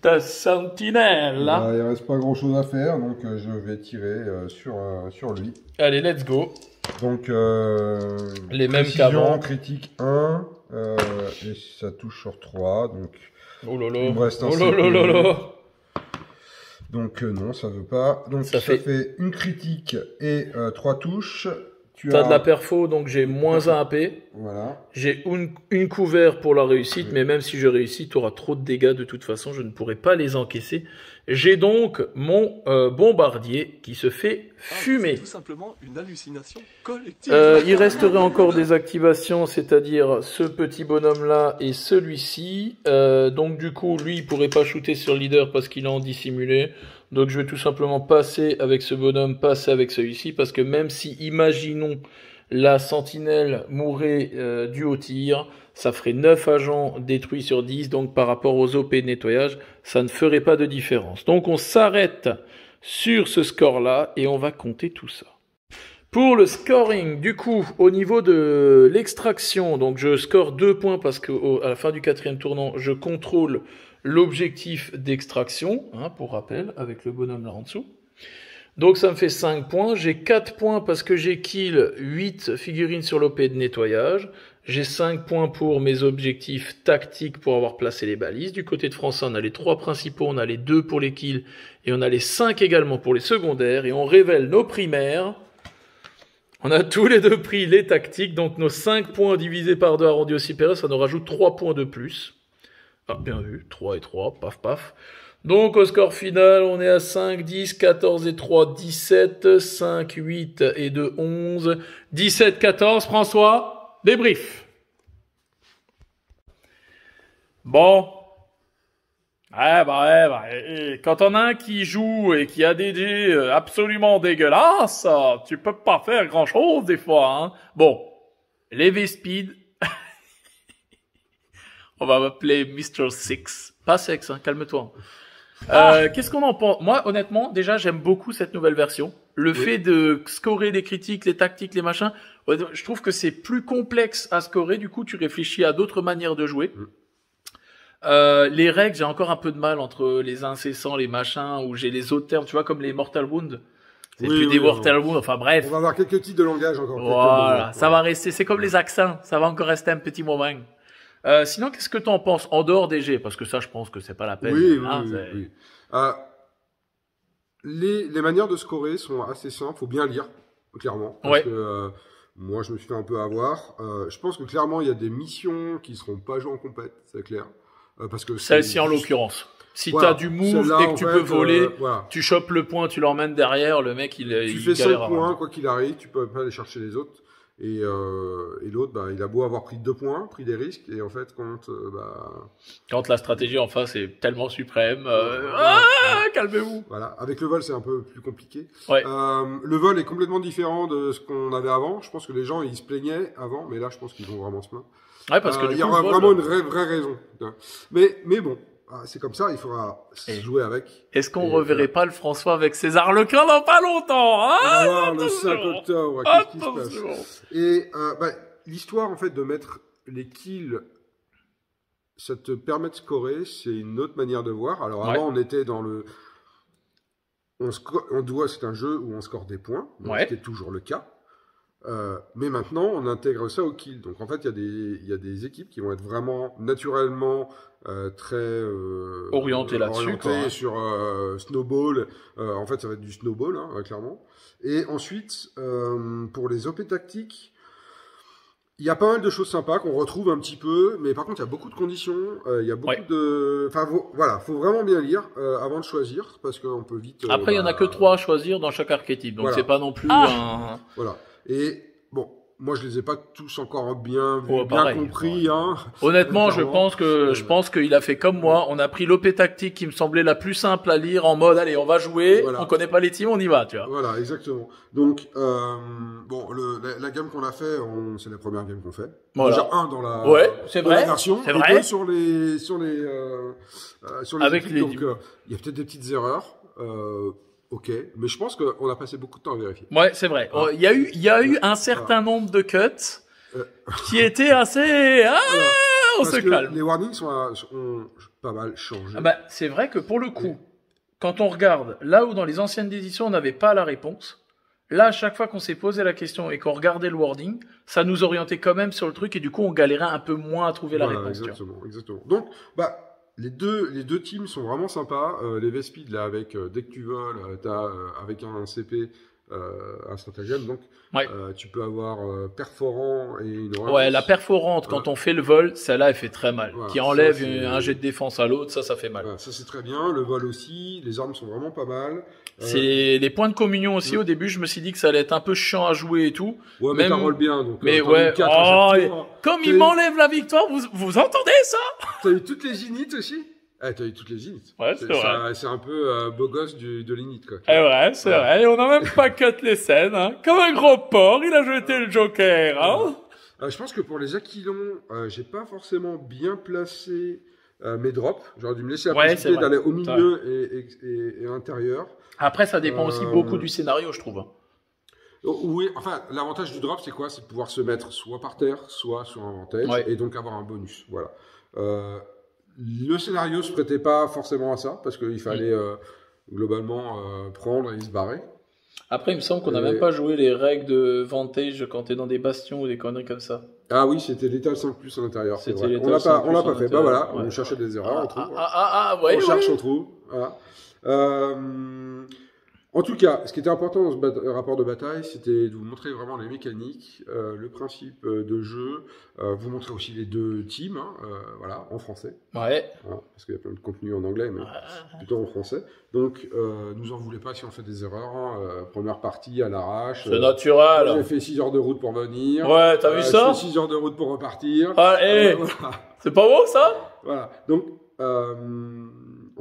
ta sentinelle? Il reste pas grand chose à faire, donc je vais tirer sur lui. Allez, let's go. Donc les mêmes qu'avant. Critique 1, et ça touche sur 3, donc oh lolo. il me reste un oh lolo. Donc non, ça veut pas. Donc ça fait une critique et 3 touches. Tu as de la perfo, donc j'ai moins 1 AP. Voilà. J'ai une couvert pour la réussite, mais même si je réussis, tu auras trop de dégâts de toute façon, je ne pourrai pas les encaisser. J'ai donc mon bombardier qui se fait fumer. C'est tout simplement une hallucination collective. Il resterait encore des activations, c'est-à-dire ce petit bonhomme-là et celui-ci. Donc du coup, lui, il pourrait pas shooter sur le leader parce qu'il est en dissimulé. Donc je vais tout simplement passer avec ce bonhomme, passer avec celui-ci, parce que même si, imaginons, la sentinelle mourait dû au tir, ça ferait 9 agents détruits sur 10, donc par rapport aux OP de nettoyage, ça ne ferait pas de différence. Donc on s'arrête sur ce score-là et on va compter tout ça. Pour le scoring, du coup, au niveau de l'extraction, donc je score 2 points parce qu'à la fin du 4e tournant, je contrôle l'objectif d'extraction, pour rappel, avec le bonhomme là en dessous. Donc ça me fait 5 points. J'ai 4 points parce que j'ai kill 8 figurines sur l'OP de nettoyage. J'ai 5 points pour mes objectifs tactiques pour avoir placé les balises. Du côté de François, on a les 3 principaux, on a les 2 pour les kills et on a les 5 également pour les secondaires. Et on révèle nos primaires. On a tous les 2 pris les tactiques, donc nos 5 points divisés par 2 arrondis au supérieur, ça nous rajoute 3 points de plus. Ah, bien vu, 3 et 3, paf paf. Donc au score final, on est à 5, 10, 14 et 3, 17, 5, 8 et 2, 11, 17, 14, François, débrief. Bon. Quand on a un qui joue et qui a des jets absolument dégueulasses, tu peux pas faire grand chose des fois, hein. Bon. Les V-Speed. On va m'appeler Mr. Six. Pas sexe, hein, calme-toi. Qu'est-ce qu'on en pense? Moi, honnêtement, déjà, j'aime beaucoup cette nouvelle version. Le fait de scorer des critiques, les tactiques, les machins, je trouve que c'est plus complexe à scorer. Du coup, tu réfléchis à d'autres manières de jouer. Les règles, j'ai encore un peu de mal entre les incessants, les machins, ou j'ai les autres termes, tu vois, comme les Mortal Wound. C'est Oui, plus oui, des oui. Wurtelmoon, enfin bref. On va avoir quelques titres de langage encore. Voilà, ça va. va rester, c'est comme les accents, ça va encore rester un petit moment. Sinon, qu'est-ce que tu en penses en dehors des G? Parce que ça, je pense que c'est pas la peine. Oui, hein, oui, c'est- oui. Les manières de scorer sont assez simples, faut bien lire, clairement. Parce Ouais. que moi, je me suis fait un peu avoir. Je pense que clairement, il y a des missions qui seront pas jouées en compète, c'est clair. Parce que Celle-ci en juste- l'occurrence. Si Voilà. t'as du move Celle-là, et que en tu fait, peux voler, voilà. tu chopes le point, tu l'emmènes derrière, le mec Tu il fais 5 galère à points, rendre. quoi qu'il arrive, tu peux pas aller chercher les autres. Et l'autre, bah, il a beau avoir pris 2 points, pris des risques, et en fait, quand Quand la stratégie en face est tellement suprême, Voilà. calmez-vous. voilà, avec le vol, c'est un peu plus compliqué. Ouais. Le vol est complètement différent de ce qu'on avait avant. Je pense que les gens, ils se plaignaient avant, mais là, je pense qu'ils vont vraiment se plaindre. Ouais, parce que du il y coup, aura le vol, vraiment une vraie raison. Mais bon, c'est comme ça, il faudra Et- jouer avec. est-ce qu'on Et, reverrait pas le François avec ses Harlequins dans pas longtemps, On va hein? voir le attention. 5 octobre, qu'est-ce qui se Attention. passe. Et l'histoire, en fait, de mettre les kills, ça te permet de scorer, c'est une autre manière de voir. Alors Ouais. avant, on était dans le... c'est un jeu où on score des points, donc Ouais. ce qui est toujours le cas. Mais maintenant, on intègre ça au kill. Donc en fait, il y a des équipes qui vont être vraiment naturellement très Orientées là-dessus, orientées quoi, hein. sur snowball. En fait, ça va être du snowball, hein, clairement. Et ensuite, pour les OP tactiques, il y a pas mal de choses sympas qu'on retrouve un petit peu, mais par contre, il y a beaucoup de conditions. Il y a beaucoup Ouais. de... Enfin, voilà, faut vraiment bien lire avant de choisir, parce qu'on peut vite... Après, il y en a que 3 à choisir dans chaque archétype, donc Voilà. c'est pas non plus un... Voilà. Et bon, moi je les ai pas tous encore bien vus, Ouais, bien pareil. compris. Hein. Honnêtement, Clairement. je pense qu'il a fait comme moi. On a pris l'OP tactique qui me semblait la plus simple à lire en mode, allez, on va jouer. Voilà. On connaît pas les teams, on y va, tu vois. Voilà, exactement. Donc, bon, la gamme qu'on a fait, c'est la première game qu'on fait. Voilà. Déjà dans la, Ouais, c'est dans vrai, la version, c'est et vrai. deux sur les Avec équipes. les- Donc, il y a peut-être des petites erreurs. Ok, mais je pense qu'on a passé beaucoup de temps à vérifier. Ouais, c'est vrai. Ah. Il y a eu un certain nombre de cuts qui étaient assez, on Parce se que calme. les warnings ont pas mal changé. Ah bah, c'est vrai que pour le coup, quand on regarde, là où dans les anciennes éditions on n'avait pas la réponse, là à chaque fois qu'on s'est posé la question et qu'on regardait le wording, ça nous orientait quand même sur le truc et du coup on galérait un peu moins à trouver la Voilà, réponse. tu vois. exactement. Donc, les deux teams sont vraiment sympas. Les Vespides, là, avec dès que tu voles, avec un CP, un stratagème, donc Ouais. tu peux avoir perforant et une relance. Ouais, la perforante, quand on fait le vol, celle-là, elle fait très mal. Voilà, Qui enlève ça, c'est- un jet de défense à l'autre, ça fait mal. Voilà, ça c'est très bien. Le vol aussi, les armes sont vraiment pas mal. C'est les points de communion aussi. Au début, je me suis dit que ça allait être un peu chiant à jouer et tout. Ouais, mais même- t'en rolles bien. Donc, Mais t'en as ouais, eu 4 à chaque oh, tour. comme T'as il eu- m'enlève la victoire, vous entendez ça? T'as eu toutes les inits aussi? Ah, t'as eu toutes les inits. Ouais, c'est vrai. C'est un peu beau gosse de l'init, quoi. Eh ouais, c'est vrai. Et on a même pas cut les scènes, hein. Comme un gros porc, il a jeté le joker, hein. Je pense que pour les Aquilons, j'ai pas forcément bien placé mes drops. J'aurais dû me laisser la Ouais, possibilité c'est vrai. d'aller au milieu et à l'intérieur. Après, ça dépend aussi beaucoup du scénario, je trouve. Oui, enfin, l'avantage du drop, c'est quoi? C'est de pouvoir se mettre soit par terre, soit sur un vantage, Ouais. et donc avoir un bonus. Voilà. Le scénario se prêtait pas forcément à ça, parce qu'il fallait globalement prendre et se barrer. Après, il me semble qu'on n'a Et- même pas joué les règles de vantage quand t'es dans des bastions ou des conneries comme ça. Ah oui, c'était l'étal 5+ à l'intérieur. c'est C'était vrai. l'étal On l'a 5+ pas fait. Bah voilà, ouais. on cherchait des erreurs, on trouve. Ouais, On cherche, ouais. on trouve. Voilà. En tout cas, ce qui était important dans ce rapport de bataille, c'était de vous montrer vraiment les mécaniques, le principe de jeu, vous montrer aussi les deux teams, hein, voilà, en français, Ouais. voilà, parce qu'il y a plein de contenu en anglais, mais plutôt en français. Donc, nous en voulez pas si on fait des erreurs. Hein, première partie à l'arrache. C'est naturel. J'ai fait 6 heures de route pour venir. Ouais, t'as vu ça? J'ai fait 6 heures de route pour repartir. Ah, Voilà. c'est pas beau, ça? Voilà. Donc,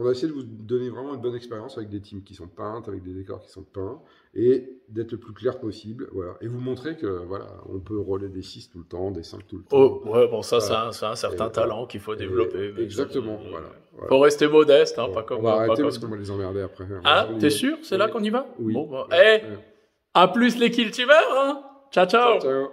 on a essayé de vous donner vraiment une bonne expérience avec des teams qui sont peintes, avec des décors qui sont peints, et d'être le plus clair possible. Voilà. Et vous montrer que voilà, on peut rouler des 6 tout le temps, des 5 tout le temps. Oh, ouais, bon, ça, Voilà. c'est un certain Et talent qu'il faut développer. mais Exactement. ça, Voilà. Voilà. Faut rester modeste, hein, Bon, pas comme on va pas arrêter comme- parce qu'on va les emmerder après. On va Ah, s'ennuyer. t'es sûr? C'est là Oui. qu'on y va? Oui. Bon, bah, Ouais. à plus les kill teamers, hein? Ciao, ciao! Ciao.